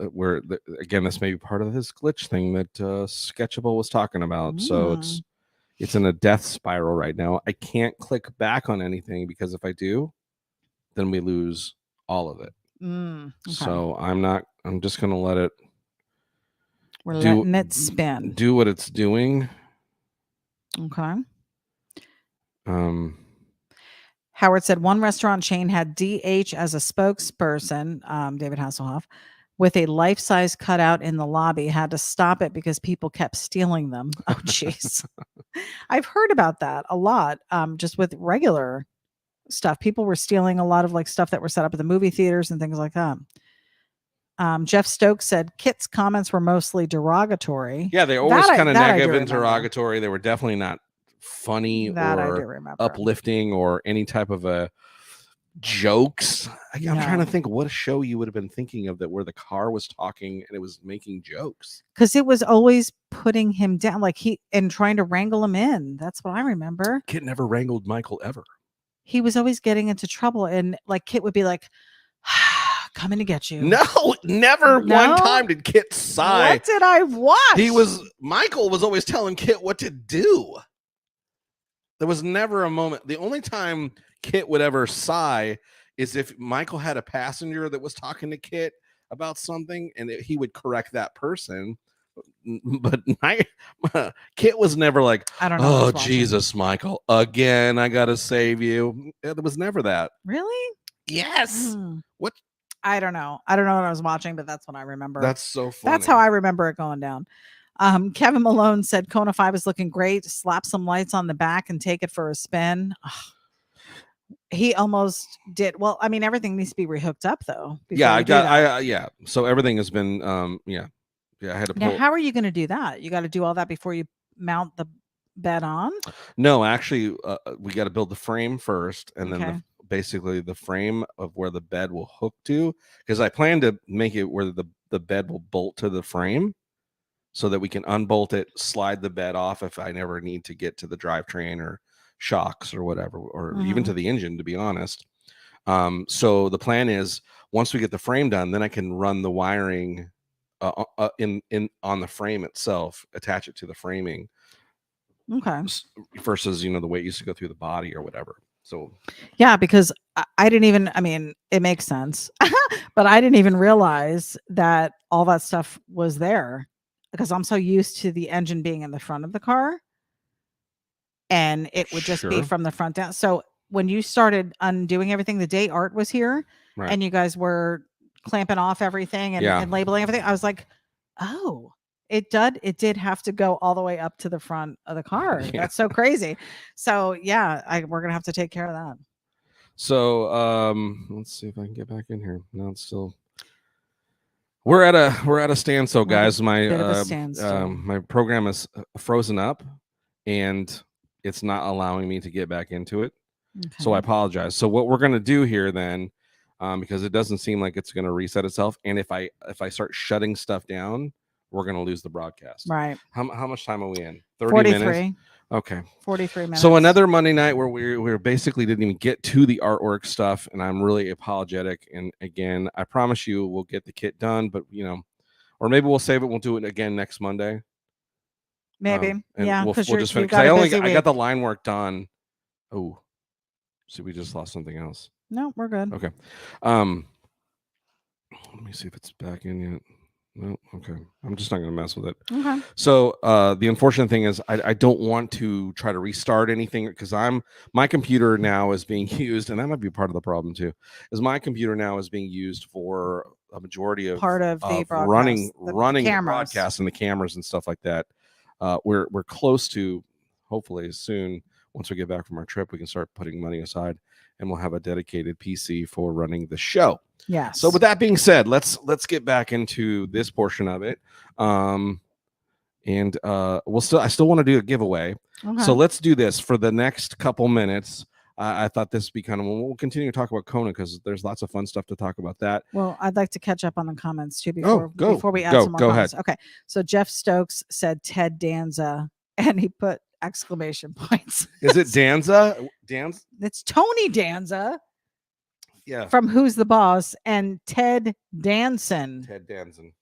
again, this may be part of his glitch thing that Sketchable was talking about. So it's in a death spiral right now. I can't click back on anything because if I do, then we lose all of it. Okay. So I'm just going to let it. We're letting it spin. Do what it's doing. Okay. Howard said one restaurant chain had DH as a spokesperson, David Hasselhoff, with a life-size cutout in the lobby. Had to stop it because people kept stealing them. Oh, jeez. I've heard about that a lot, just with regular stuff. People were stealing a lot of like stuff that were set up at the movie theaters and things like that. Jeff Stokes said KITT's comments were mostly derogatory. Yeah, they always kind of negative and derogatory. They were definitely not funny or uplifting or any type of a jokes. I'm trying to think what show you would have been thinking of that where the car was talking and it was making jokes. Because it was always putting him down, like and trying to wrangle him in. That's what I remember. KITT never wrangled Michael ever. He was always getting into trouble, and like KITT would be like, coming to get you. No, never one time did KITT sigh. What did I watch? Michael was always telling KITT what to do. There was never a moment. The only time KITT would ever sigh is if Michael had a passenger that was talking to KITT about something and he would correct that person. But KITT was never like, I don't know. Oh, Jesus, Michael, again, I got to save you. There was never that. Really? Yes. What? I don't know. I don't know what I was watching, but that's what I remember. That's so funny. That's how I remember it going down. Kevin Malone said Kona 5 is looking great. Slap some lights on the back and take it for a spin. He almost did. Well, I mean, everything needs to be rehooked up though. Yeah, so everything has been I had to pull. Now, how are you going to do that? You got to do all that before you mount the bed on? No, actually, we got to build the frame first, and then basically the frame of where the bed will hook to, because I plan to make it where the bed will bolt to the frame so that we can unbolt it, slide the bed off if I never need to get to the drivetrain or shocks or whatever, or even to the engine, to be honest. So the plan is once we get the frame done, then I can run the wiring in on the frame itself, attach it to the framing. Okay. Versus, the way it used to go through the body or whatever. So yeah, because I didn't even, I mean, it makes sense, but I didn't even realize that all that stuff was there because I'm so used to the engine being in the front of the car and it would just be from the front down. So when you started undoing everything, the day Art was here and you guys were clamping off everything and labeling everything, I was like, oh, it did have to go all the way up to the front of the car. That's so crazy. So we're gonna have to take care of that. So let's see if I can get back in here. No, it's still we're at a standstill, guys. My program is frozen up and it's not allowing me to get back into it. Okay. So I apologize. So what we're gonna do here then, because it doesn't seem like it's gonna reset itself, and if I start shutting stuff down, we're going to lose the broadcast. Right. How much time are we in? 30 43 minutes? Okay. 43 minutes. So another Monday night where we basically didn't even get to the artwork stuff, and I'm really apologetic. And again, I promise you we'll get the kit done, but or maybe we'll save it. We'll do it again next Monday. Maybe. We'll just finish. I got the line work done. Oh, see, we just lost something else. No, we're good. Okay. Let me see if it's back in yet. No, okay. I'm just not going to mess with it. Okay. So the unfortunate thing is I don't want to try to restart anything because my computer now is being used, and that might be part of the problem too, is my computer now is being used for a majority of the running the broadcast and the cameras and stuff like that. We're close to, hopefully soon, once we get back from our trip, we can start putting money aside and we'll have a dedicated PC for running the show. Yeah. So with that being said, let's get back into this portion of it. I still want to do a giveaway. Okay. So let's do this for the next couple minutes. I thought this would be kind of, we'll continue to talk about Kona because there's lots of fun stuff to talk about that. Well, I'd like to catch up on the comments too before we add some more go comments. ahead. Okay, so Jeff Stokes said Ted Danza, and he put exclamation points. Is it Danza? It's Tony Danza. Yeah. From Who's the Boss, and Ted Danson. Ted Danson.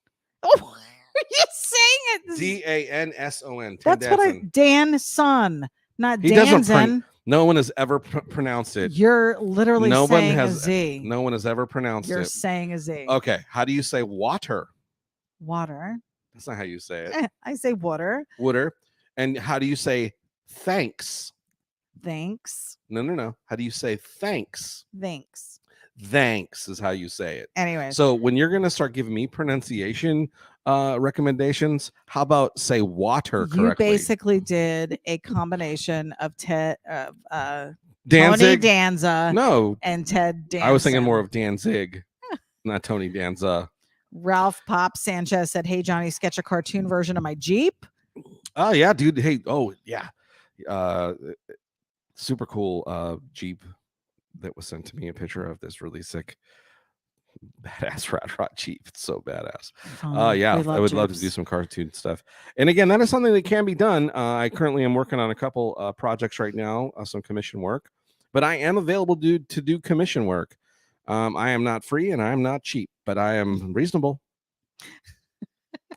Oh, are you saying it? Danson. That's Danson. what I Danson, not he Danson. No one has ever pronounced it. You're literally saying a Z. No one has ever pronounced it. You're saying a Z. Okay. How do you say water? Water. That's not how you say it. I say water. Water. And how do you say thanks? Thanks. No. How do you say thanks? Thanks. Thanks is how you say it. Anyway. So when you're going to start giving me pronunciation recommendations, how about say water correctly? You basically did a combination of Tony Danza and Ted Danson. I was thinking more of Danzig, not Tony Danza. Ralph Pop Sanchez said, "Hey Johnny, sketch a cartoon version of my Jeep." Oh yeah, dude. Hey, oh yeah. Super cool Jeep that was sent to me, a picture of this really sick badass rat rod Jeep. It's so badass. Yeah, I would love to do some cartoon stuff. And again, that is something that can be done. I currently am working on a couple projects right now, some commission work, but I am available to do commission work. I am not free and I am not cheap, but I am reasonable.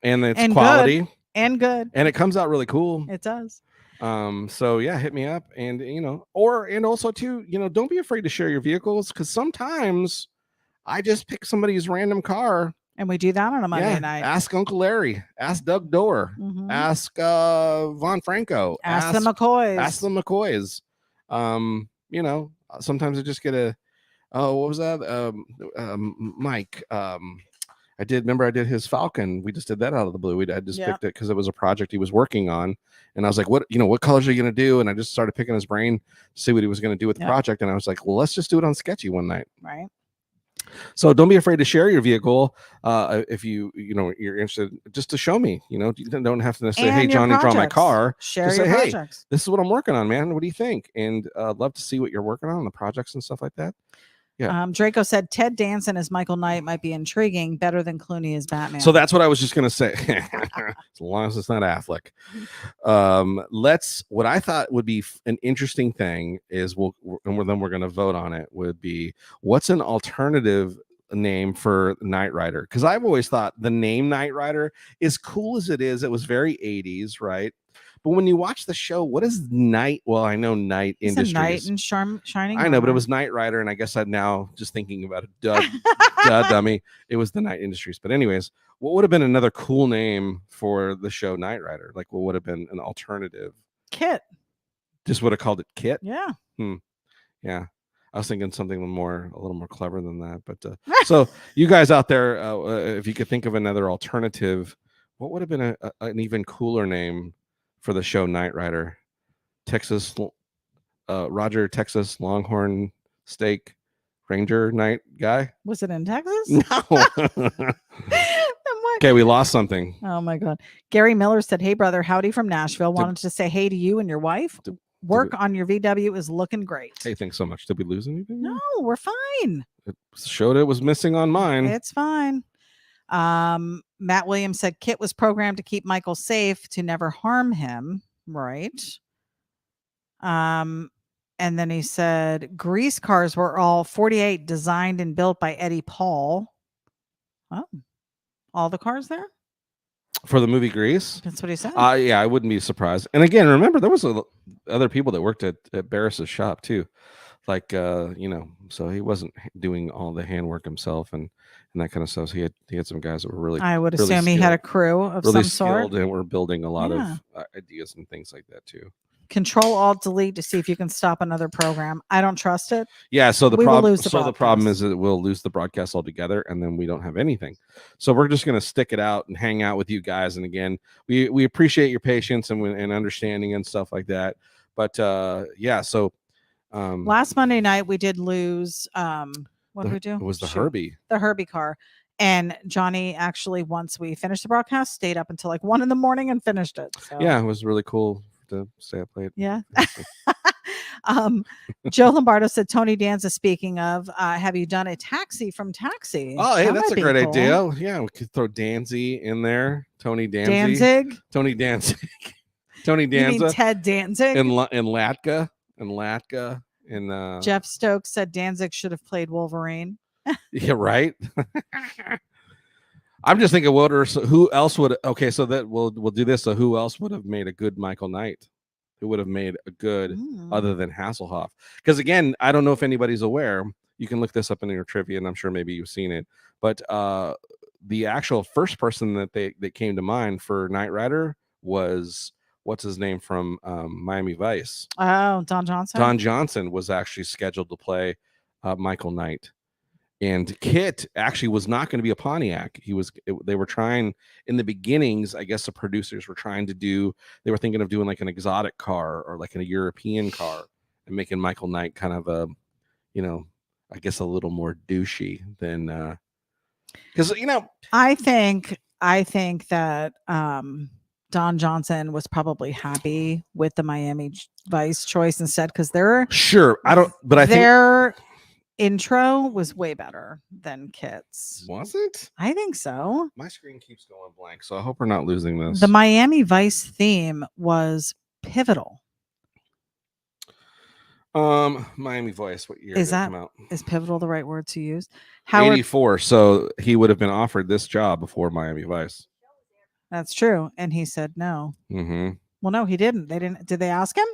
And it's quality and good. And it comes out really cool. It does. So yeah, hit me up, and and also too, don't be afraid to share your vehicles, because sometimes I just pick somebody's random car, and we do that on a Monday night. Ask Uncle Larry, ask Doug Dorr, ask Von Franco, ask the McCoys. Sometimes I just get a what was that? Mike. I did his Falcon. We just did that out of the blue. I just picked it because it was a project he was working on. And I was like, what colors are you going to do? And I just started picking his brain to see what he was going to do with the project. And I was like, well, let's just do it on Sketchy one night. Right. So don't be afraid to share your vehicle. If you're interested, just to show me, you don't have to necessarily, hey, Johnny, draw my car. Share your projects. Hey, this is what I'm working on, man. What do you think? And I'd love to see what you're working on the projects and stuff like that. Yeah. Draco said Ted Danson as Michael Knight might be intriguing, better than Clooney as Batman. So that's what I was just gonna say. As long as it's not Affleck. What I thought would be an interesting thing is then we're gonna vote on it, would be what's an alternative name for Knight Rider? Because I've always thought the name Knight Rider, as cool as it is, it was very 80s, right? But when you watch the show, what is Knight? Well, I know Knight Industries. Knight in Shining. I know, but it was Knight Rider, and I guess I'm now just thinking about it. Duh, dummy. It was the Knight Industries. But anyways, what would have been another cool name for the show Knight Rider? Like, what would have been an alternative? KITT. Just would have called it KITT? Yeah. Yeah. I was thinking something a little more clever than that. But so you guys out there, if you could think of another alternative, what would have been an even cooler name for the show Knight Rider? Roger Texas Longhorn Steak Ranger Night guy. Was it in Texas? No. Okay, we lost something. Oh my God. Gary Miller said, "Hey brother, howdy from Nashville. Wanted to say hey to you and your wife. Work on your VW is looking great." Hey, thanks so much. Did we lose anything? No, we're fine. It showed it was missing on mine. It's fine. Matt Williams said KITT was programmed to keep Michael safe, to never harm him. Right. And then he said grease cars were all 48 designed and built by Eddie Paul. Oh, all the cars there for the movie Grease. That's what he said. Yeah, I wouldn't be surprised. And again, remember there was other people that worked at Barris's shop too. Like, so he wasn't doing all the handwork himself and that kind of stuff. So he had some guys that were really, I would assume he had a crew of some sort. And we're building a lot of ideas and things like that too. Control-Alt-Delete to see if you can stop another program. I don't trust it. Yeah, so the problem is that we'll lose the broadcast altogether, and then we don't have anything. So we're just going to stick it out and hang out with you guys. And again, we appreciate your patience and understanding and stuff like that. But yeah, so last Monday night we did lose. What did we do? It was the Herbie. The Herbie car. And Johnny actually, once we finished the broadcast, stayed up until like 1 a.m. and finished it. So. Yeah, it was really cool to stay up late. Yeah. Joe Lombardo said, Tony Danza, speaking of, have you done a taxi from Taxi? Oh, hey, That that's might a be great cool. idea. Yeah, we could throw Danzy in there. Tony Danzig? Tony Danzig. Tony You mean Danza Ted Danzig? in Latka. And Jeff Stokes said Danzig should have played Wolverine. yeah, right. I'm just thinking, who else would? Okay, so that we'll do this. So who else would have made a good Michael Knight? Who would have made a good other than Hasselhoff? Because again, I don't know if anybody's aware. You can look this up in your trivia, and I'm sure maybe you've seen it. But the actual first person that came to mind for Knight Rider was what's his name from Miami Vice. Oh, Don Johnson. Don Johnson was actually scheduled to play Michael Knight. And KITT actually was not going to be a Pontiac. They were trying in the beginnings. I guess the producers were trying to do. They were thinking of doing like an exotic car or like a European car and making Michael Knight kind of a, I guess a little more douchey than. Because I think that Don Johnson was probably happy with the Miami Vice choice instead because sure I don't, but I think their intro was way better than KITT's. Was it? I think so. My screen keeps going blank, so I hope we're not losing this. The Miami Vice theme was pivotal. Miami Vice. What year is did it that come out? Is pivotal the right word to use? 84. So he would have been offered this job before Miami Vice. That's true, and he said no. Mm-hmm. Well, no, he didn't. They didn't. Did they ask him?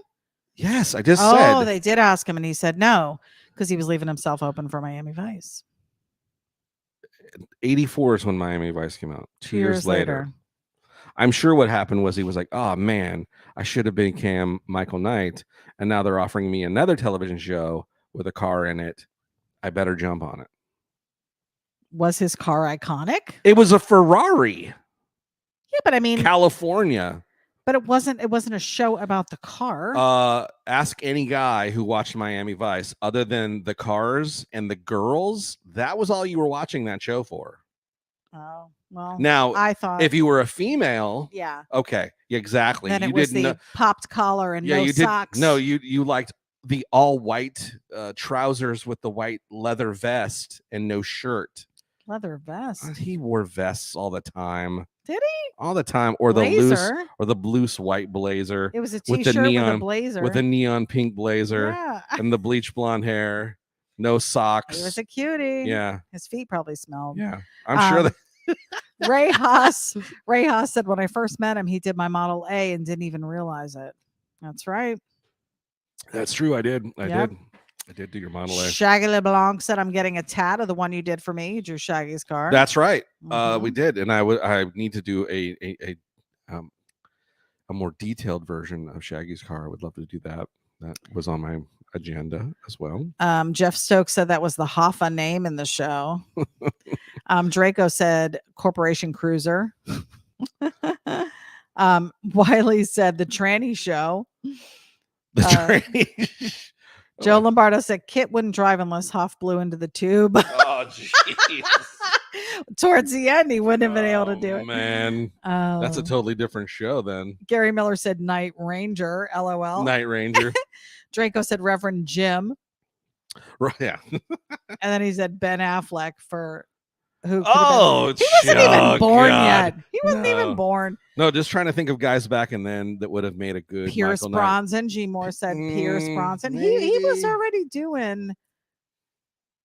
Yes, I just said. Oh, they did ask him, and he said no because he was leaving himself open for Miami Vice. 84 is when Miami Vice came out. 2 years later. I'm sure what happened was he was like, oh man, I should have become Michael Knight. And now they're offering me another television show with a car in it. I better jump on it. Was his car iconic? It was a Ferrari. Yeah, but I mean California. But it wasn't a show about the car. Ask any guy who watched Miami Vice, other than the cars and the girls, that was all you were watching that show for. Oh, well. Now, I thought if you were a female, yeah. Okay, exactly. Then you it was didn't the popped collar and no socks. No, you liked the all white trousers with the white leather vest and no shirt. Leather vest. He wore vests all the time. Did he? All the time, or blazer. the loose white blazer. It was a t-shirt with a blazer. With a neon pink blazer. Yeah. And the bleach blonde hair. No socks. He was a cutie. Yeah. His feet probably smelled. Yeah. I'm sure that Ray Haas said when I first met him, he did my Model A and didn't even realize it. That's right. That's true. I did. I did do your Model A. Shaggy LeBlanc said, I'm getting a tat of the one you did for me. You drew Shaggy's car. That's right. We did. And I need to do a more detailed version of Shaggy's car. I would love to do that. That was on my agenda as well. Jeff Stokes said that was the Hoffa name in the show. Draco said Corporation Cruiser. Wiley said the Tranny Show. The Tranny. Joe Lombardo said KITT wouldn't drive unless Hoff blew into the tube. Oh, jeez. Towards the end, he wouldn't have been able to do it. Man, that's a totally different show then. Gary Miller said Night Ranger, LOL. Night Ranger. Draco said Reverend Jim. Right, yeah. And then he said Ben Affleck for who? He wasn't even born yet. He wasn't even born. No, just trying to think of guys back and then that would have made a good Pierce Michael Bronson. G Moore said Pierce Bronson. He was already doing.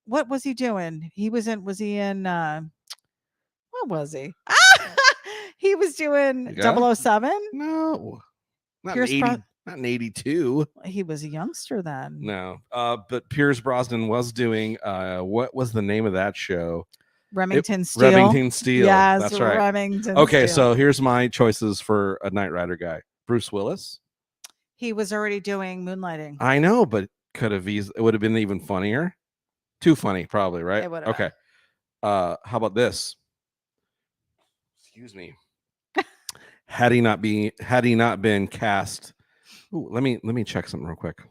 What was he doing? Was he in what was he? He was doing 007. No, not Pierce not in 82. He was a youngster then. No, but Pierce Brosnan was doing what was the name of that show? Remington Steele. Remington Steele. Yes, that's right. Remington okay, Steele. so here's my choices for a Knight Rider guy. Bruce Willis. He was already doing Moonlighting. I know, but could have it would have been even funnier. Too funny, probably, right? It would have. Okay. How about this? Excuse me. Had he not been cast. Ooh, let me check something real quick.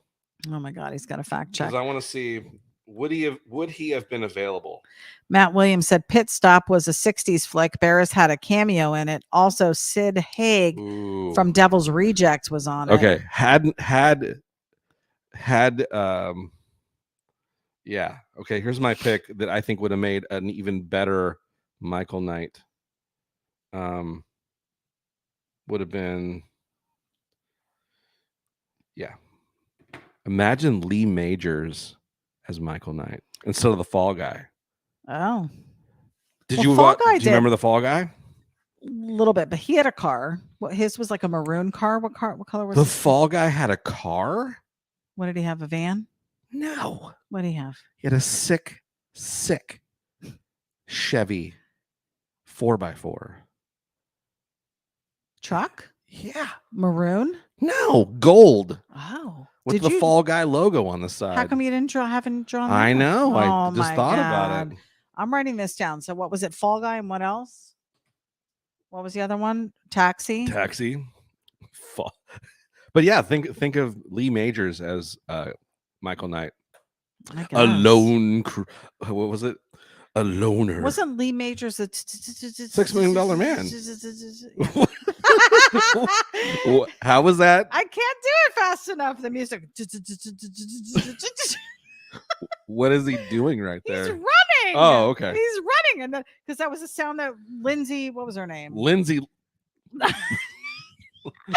Oh my God, he's got a fact check. Because I want to see would he have been available? Matt Williams said Pit Stop was a 60s flick. Barris had a cameo in it. Also, Sid Haig from Devil's Rejects was on it. Okay. Had had yeah, okay, here's my pick that I think would have made an even better Michael Knight. Would have been, yeah, imagine Lee Majors as Michael Knight instead of the Fall Guy. Oh, Did well, you Fall Guy do you remember the Fall Guy? A little bit, but he had a car. What his was like a maroon car. What color was The his car? Fall Guy had a car? What did he have? A van? No. What did he have? He had a sick Chevy 4x4 Truck? Yeah. Maroon? No, gold. Oh. With the Fall Guy logo on the side. How come you haven't drawn that? I know. I just my thought God. about it. I'm writing this down. So what was it? Fall Guy and what else? What was the other one? Taxi. But yeah, think of Lee Majors as Michael Knight. A lone what was it? A loner. Wasn't Lee Majors a $6 million man? How was that? I can't do it fast enough. The music. What is he doing right there? He's running. Oh, okay. He's running, and because that was a sound that Lindsay. What was her name? Lindsay.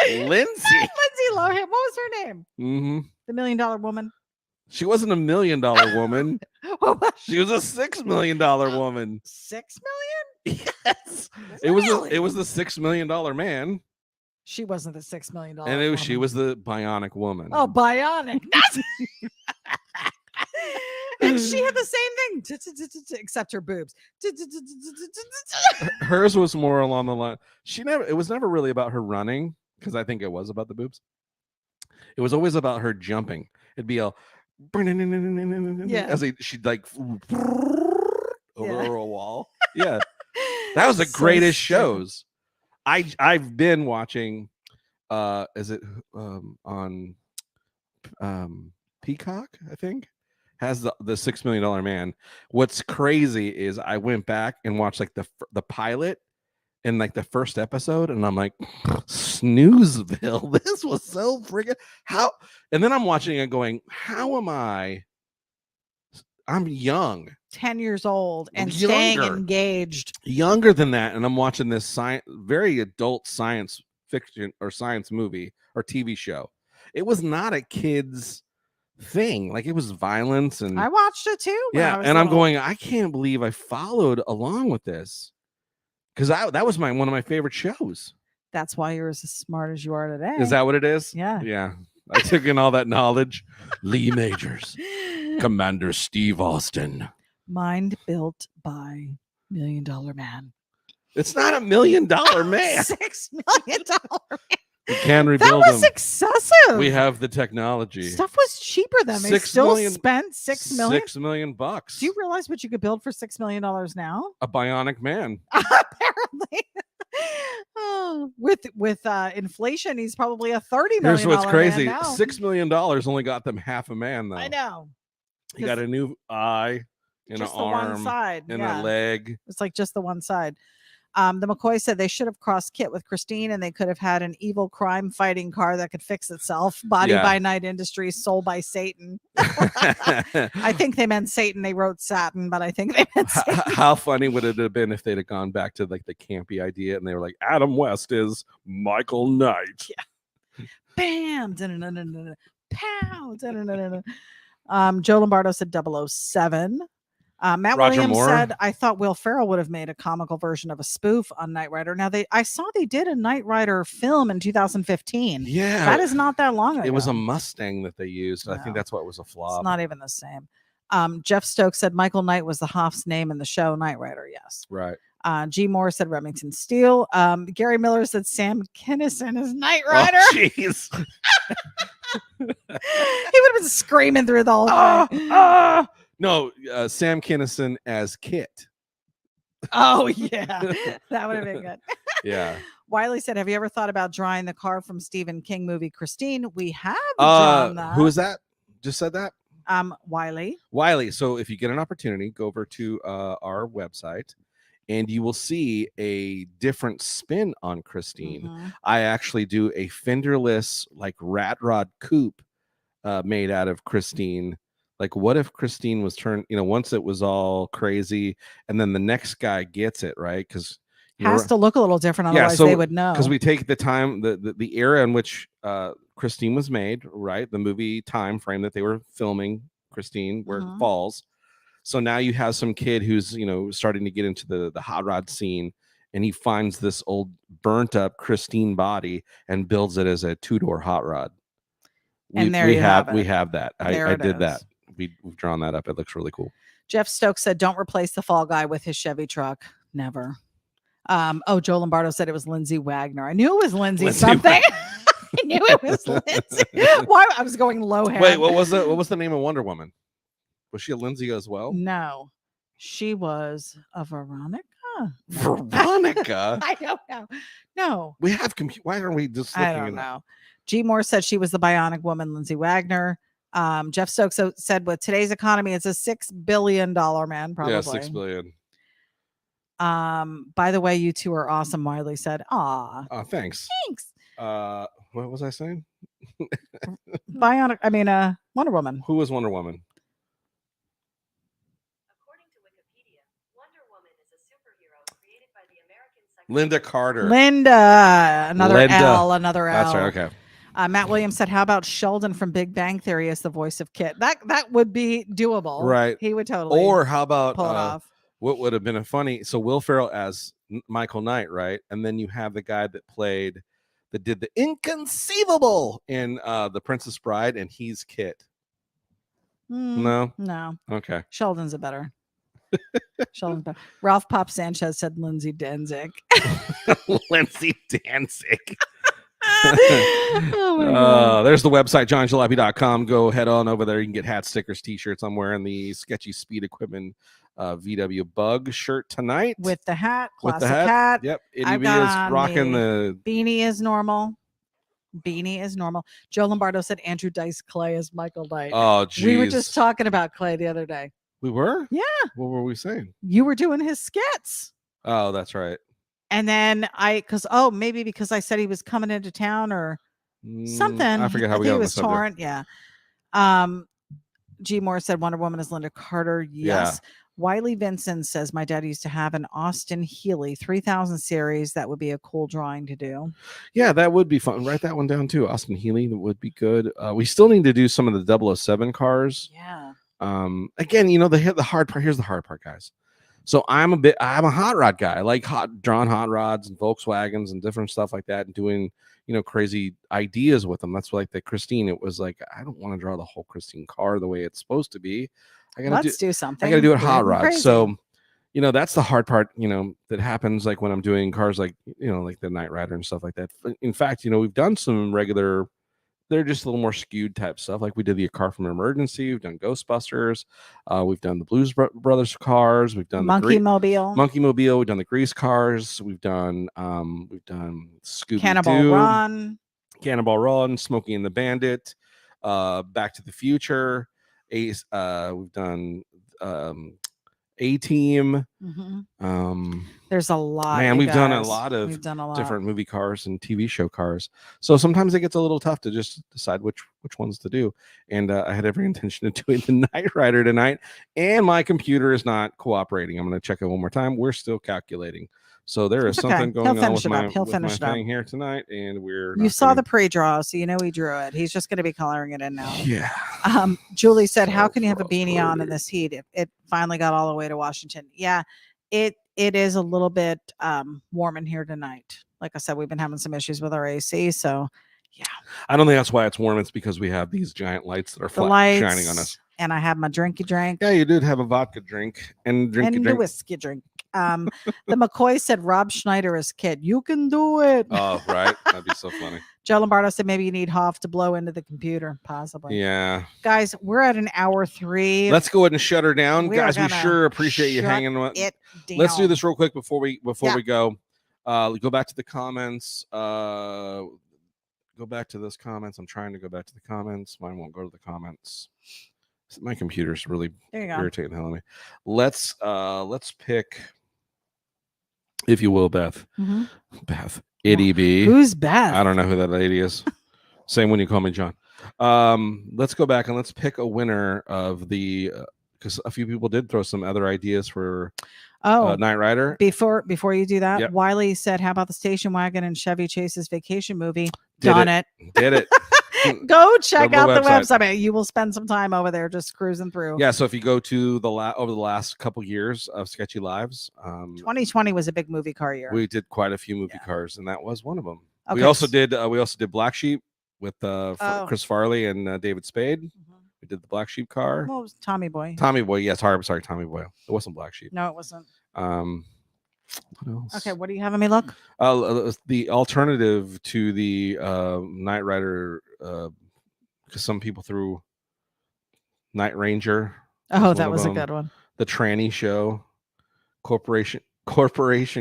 Lindsay Lohan. What was her name? Mm-hmm. The $1 Million Woman. She wasn't $1 million woman. She was a $6 million woman. 6 million? Yes. It was the $6 million man. She wasn't the $6 million. And she was the bionic woman. Oh, bionic. That's and she had the same thing, except her boobs. Hers was more along the line. It was never really about her running, because I think it was about the boobs. It was always about her jumping. It'd be a as she'd like over a wall. Yeah. That was the greatest shows. I've been watching is it on Peacock, I think, has the $6 million man. What's crazy is I went back and watched like the pilot in like the first episode, and I'm like, Snoozeville, this was so freaking how. And then I'm watching it going, how am I'm young, 10 years old, and staying engaged. Younger than that, and I'm watching this very adult science fiction or science movie or TV show. It was not a kid's thing. Like, it was violence, and I watched it too. Yeah, and I'm going, I can't believe I followed along with this, because that was one of my favorite shows. That's why you're as smart as you are today. Is that what it is? Yeah. Yeah. I took in all that knowledge. Lee Majors, Commander Steve Austin. Mind built by $1 Million Man. It's not $1 million man. $6 million man. We can rebuild that was excessive. We have the technology. Stuff was cheaper then. They still spent $6 million. $6 million. Do you realize what you could build for $6 million now? A bionic man. Apparently. Oh, with inflation, he's probably a $30 million. Here's what's crazy: man now. $6 million only got them half a man, though. I know. He got a new eye and an arm, one side, and a leg. It's like just the one side. The McCoy said they should have crossed KITT with Christine, and they could have had an evil crime fighting car that could fix itself. Body by Night Industries, sold by Satan. I think they meant Satan. They wrote Satin, but I think they meant Satan. How funny would it have been if they'd have gone back to like the campy idea, and they were like, Adam West is Michael Knight. Yeah. Bam. Pow. Joe Lombardo said 007. Matt Roger Williams Moore said, I thought Will Ferrell would have made a comical version of a spoof on Knight Rider. Now, I saw they did a Knight Rider film in 2015. Yeah. That is not that long ago. It was a Mustang that they used. No, I think that's why it was a flop. It's not even the same. Jeff Stokes said Michael Knight was the Hoff's name in the show Knight Rider. Yes. Right. G. Moore said Remington Steele. Gary Miller said Sam Kinison is Knight Rider. Oh, jeez. He would have been screaming through the whole thing. No, Sam Kinison as KITT. Oh, yeah. That would have been good. Yeah. Wiley said, have you ever thought about drawing the car from Stephen King movie Christine? We have drawn that. Who is that? Just said that? Wiley. So if you get an opportunity, go over to our website, and you will see a different spin on Christine. Mm-hmm. I actually do a fenderless, like rat rod coupe made out of Christine. Like, what if Christine was turned, once it was all crazy, and then the next guy gets it, right? Because has to look a little different, otherwise they would know. Because we take the time, the era in which Christine was made, right? The movie time frame that they were filming Christine, where it falls. So now you have some kid who's starting to get into the hot rod scene, and he finds this old burnt up Christine body and builds it as a 2-door hot rod. We have that. I did that. We've drawn that up. It looks really cool. Jeff Stokes said, "Don't replace the fall guy with his Chevy truck. Never." Joe Lombardo said it was Lindsay Wagner. I knew it was Lindsay something. I knew it was Lindsay. Why? I was going low hand. Wait, what was the name of Wonder Woman? Was she a Lindsay as well? No, she was a Veronica. Veronica. I don't know. No, we have why aren't we just looking? I don't know. G Moore said she was the Bionic Woman, Lindsay Wagner. Jeff Stokes said, with today's economy, it's a $6 billion man, probably. Yeah, $6 billion. By the way, you two are awesome, Wiley said. Aw. Thanks. What was I saying? Wonder Woman. Who was Wonder Woman? According to Wikipedia, Wonder Woman is a superhero created by the American Linda Carter. Another L. That's right. Okay. Matt Williams said, "How about Sheldon from Big Bang Theory as the voice of KITT?" That would be doable, right? He would totally. Or how about pull it off? What would have been a funny? So Will Ferrell as Michael Knight, right? And then you have the guy that did the inconceivable in The Princess Bride, and he's KITT. No. Okay. Sheldon's a better. Sheldon's better. Ralph Pop Sanchez said Lindsay Danzig. Lindsay Danzig. Oh my God. There's the website, johnnyjalopy.com. Go head on over there. You can get hats, stickers, t-shirts. I'm wearing the Sketchy Speed Equipment VW Bug shirt tonight with the hat. Classic hat. Yep. ItyB is rocking the beanie is normal. Joe Lombardo said Andrew Dice Clay is Michael Knight. Oh, geez. We were just talking about Clay the other day. We were? Yeah. What were we saying? You were doing his skits. Oh, that's right. And then maybe because I said he was coming into town or something. I forget how we got on the subject. Torrent. Yeah. G Moore said Wonder Woman is Linda Carter. Yes. Yeah. Wiley Vincent says, "My dad used to have an Austin Healey 3000 series. That would be a cool drawing to do." Yeah, that would be fun. Write that one down too. Austin Healey, that would be good. We still need to do some of the 007 cars. Yeah. Again, the hard part. Here's the hard part, guys. So I'm a hot rod guy. I like drawing hot rods and Volkswagens and different stuff like that, and doing crazy ideas with them. That's like the Christine. It was like, I don't want to draw the whole Christine car the way it's supposed to be. Let's do something. I got to do it hot rod. Crazy. So, that's the hard part, that happens like when I'm doing cars like, like the Knight Rider and stuff like that. In fact, we've done some regular, they're just a little more skewed type stuff. Like we did the Car from Emergency. We've done Ghostbusters. We've done the Blues Brothers cars. We've done Monkey Mobile. We've done the Grease cars. We've done Scooby-Doo. Cannonball Run, Smokey and the Bandit, Back to the Future. We've done A-Team. There's a lot. Man, we've done a lot of different movie cars and TV show cars. So sometimes it gets a little tough to just decide which ones to do. And I had every intention of doing the Knight Rider tonight, and my computer is not cooperating. I'm going to check it one more time. We're still calculating. So there is something going on with my thing here tonight, and you saw the pre-draw, so he drew it. He's just going to be coloring it in now. Yeah. Julie said, "How can you have a beanie on in this heat? It finally got all the way to Washington." Yeah, it is a little bit warm in here tonight. Like I said, we've been having some issues with our AC, so yeah. I don't think that's why it's warm. It's because we have these giant lights that are shining on us. And I have my drinky drink. Yeah, you did have a vodka drink and the whiskey drink. The McCoy said Rob Schneider is KITT. You can do it. Oh, right. That'd be so funny. Joe Lombardo said maybe you need Hoff to blow into the computer. Possibly. Yeah. Guys, we're at an hour 3. Let's go ahead and shut her down. Guys, we sure appreciate you hanging with. Let's do this real quick before we go. Go back to the comments. Go back to those comments. I'm trying to go back to the comments. Mine won't go to the comments. My computer's really irritating the hell out of me. Let's pick, if you will, Beth. Beth. ItyB. Who's Beth? I don't know who that lady is. Same when you call me John. Let's go back and let's pick a winner of the because a few people did throw some other ideas for Knight Rider. Before you do that, Yep. Wiley said, "How about the station wagon and Chevy Chase's vacation movie?" Did Done it. it. Did it. Go check Go to out the the website. website. You will spend some time over there just cruising through. Yeah, so if you go to over the last couple years of Sketchy Lives, 2020 was a big movie car year. we did quite a few movie cars, and that was one of them. Okay, We also did Black Sheep with Oh. Chris Farley and David Spade. We did the Black Sheep car. Well, it was Tommy Boy. Tommy Boy, yes, sorry, Tommy Boy. It wasn't Black Sheep. No, it wasn't. What else? Okay, what are you having me look? The alternative to the Knight Rider, because some people threw Night Ranger. Oh, that was a good one. The Tranny Show, Corporation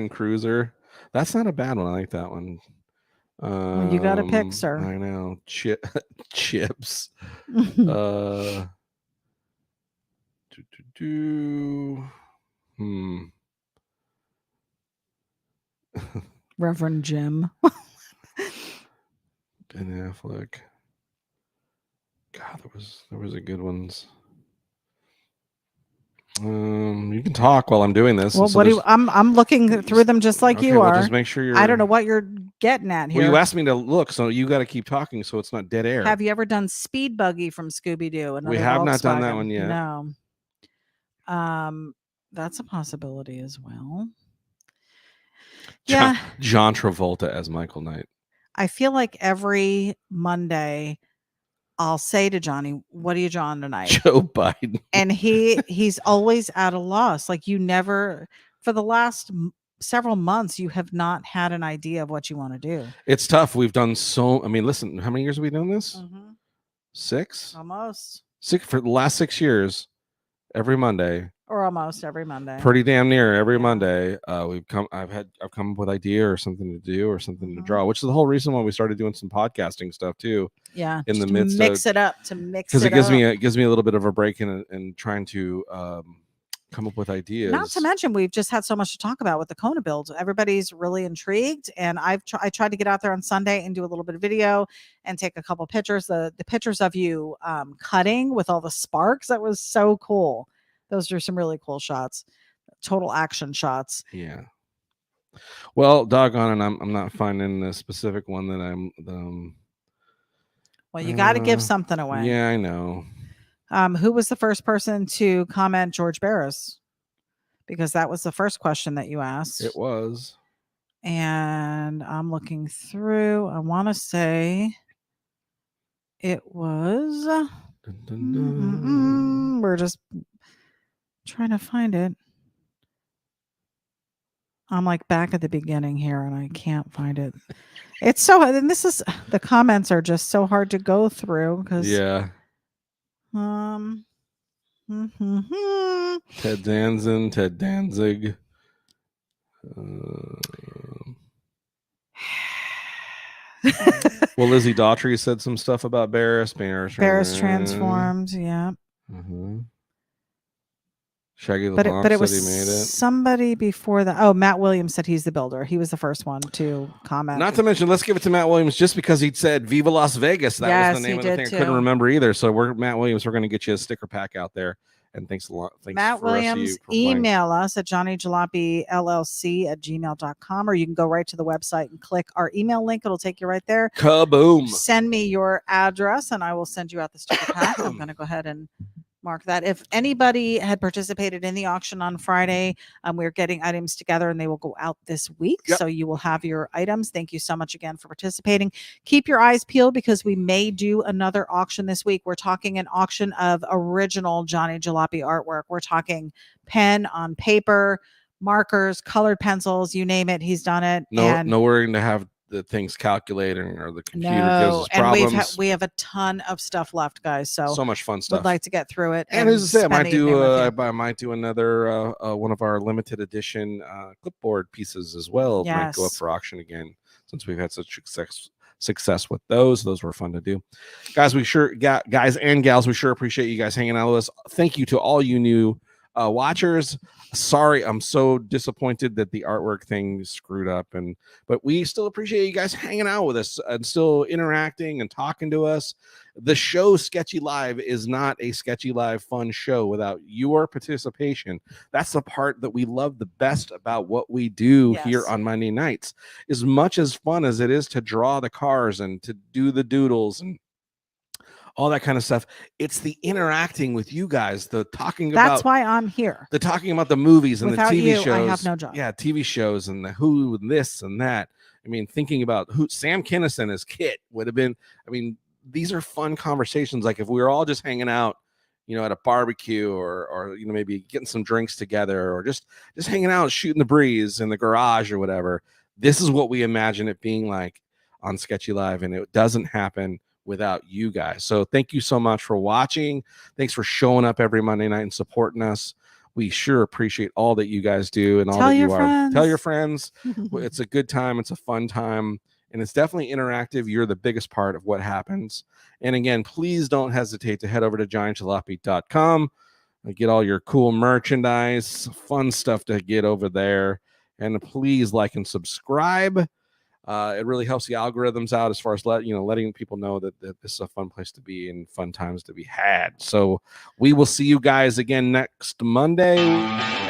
Cruiser. That's not a bad one. I like that one. Well, you got to pick, sir. I know. Chips. Reverend Jim. Ben Affleck. God, there was a good ones. You can talk while I'm doing this. Well, So I'm looking through them just like okay, you well, are. just make sure you're. I don't know what you're getting at here. Well, you asked me to look, so you got to keep talking, so it's not dead air. Have you ever done Speed Buggy from Scooby Doo? We have not done that one yet. No. That's a possibility as well. John Travolta as Michael Knight. I feel like every Monday I'll say to Johnny, "What are you drawing tonight?" Joe Biden. And he's always at a loss. Like you never, for the last several months, you have not had an idea of what you want to do. It's tough. We've done listen, how many years have we done this? 6? Almost. 6 for the last 6 years. Every Monday. Or almost every Monday. Pretty damn near every Monday. I've come up with idea or something to do or something to draw, which is the whole reason why we started doing some podcasting stuff too. Yeah. In the midst mix it up because it gives me a little bit of a break in trying to come up with ideas. Not to mention we've just had so much to talk about with the Kona build. Everybody's really intrigued, and I tried to get out there on Sunday and do a little bit of video and take a couple pictures. The pictures of you cutting with all the sparks, that was so cool. Those are some really cool shots, total action shots. Yeah. Well, doggone it, I'm not finding the specific one that I'm. Well, you got to give something away. Yeah, I know. Who was the first person to comment George Barris? Because that was the first question that you asked. It was. And I'm looking through. I want to say it was. We're just trying to find it. I'm like back at the beginning here and I can't find it. It's so, and the comments are just so hard to go through because yeah. Ted Danzig. Well, Lizzie Daughtry said some stuff about Barris. Barris transformed, yeah. Shaggy but it was said he made it. Somebody before that. Oh, Matt Williams said he's the builder. He was the first one to comment. Not to mention, let's give it to Matt Williams just because he said "Viva Las Vegas." That was the name of the thing. I couldn't remember either. So Matt Williams. We're going to get you a sticker pack out there. And thanks a lot. Thanks Matt Williams, email us at johnnyjalopyllc@gmail.com, or you can go right to the website and click our email link. It'll take you right there. Kaboom. Send me your address and I will send you out the sticker pack. I'm going to go ahead and mark that. If anybody had participated in the auction on Friday, we're getting items together and they will go out this week. Yep. So you will have your items. Thank you so much again for participating. Keep your eyes peeled because we may do another auction this week. We're talking an auction of original Johnny Jalopy artwork. We're talking pen on paper, markers, colored pencils, you name it. He's done it. No worrying to have the things calculating or the computer gives us problems. And we have a ton of stuff left, guys. So much fun stuff. Would like to get through it. And as I say, I might do another one of our limited edition clipboard pieces as well. Yes. Might go up for auction again since we've had such success with those. Those were fun to do, guys. Guys and gals, we sure appreciate you guys hanging out with us. Thank you to all you new watchers, sorry, I'm so disappointed that the artwork thing screwed up, but we still appreciate you guys hanging out with us and still interacting and talking to us. The show Sketchy Live is not a Sketchy Live fun show without your participation. That's the part that we love the best about what we do here on Monday nights. As much as fun as it is to draw the cars and to do the doodles and all that kind of stuff, it's the interacting with you guys, the talking about. That's why I'm here. The talking about the movies and Without the TV you, shows. I have no job. Yeah, TV shows and the who and this and that. I mean, thinking about who Sam Kinison as KITT would have been. I mean, these are fun conversations. Like if we were all just hanging out, at a barbecue or maybe getting some drinks together or just hanging out, shooting the breeze in the garage or whatever. This is what we imagine it being like on Sketchy Live, and it doesn't happen without you guys. So thank you so much for watching. Thanks for showing up every Monday night and supporting us. We sure appreciate all that you guys do and all that you are. Tell your friends. It's a good time. It's a fun time. And it's definitely interactive. You're the biggest part of what happens. And again, please don't hesitate to head over to johnnyjalopy.com. Get all your cool merchandise, fun stuff to get over there. And please like and subscribe. It really helps the algorithms out as far as letting people know that this is a fun place to be and fun times to be had. So we will see you guys again next Monday.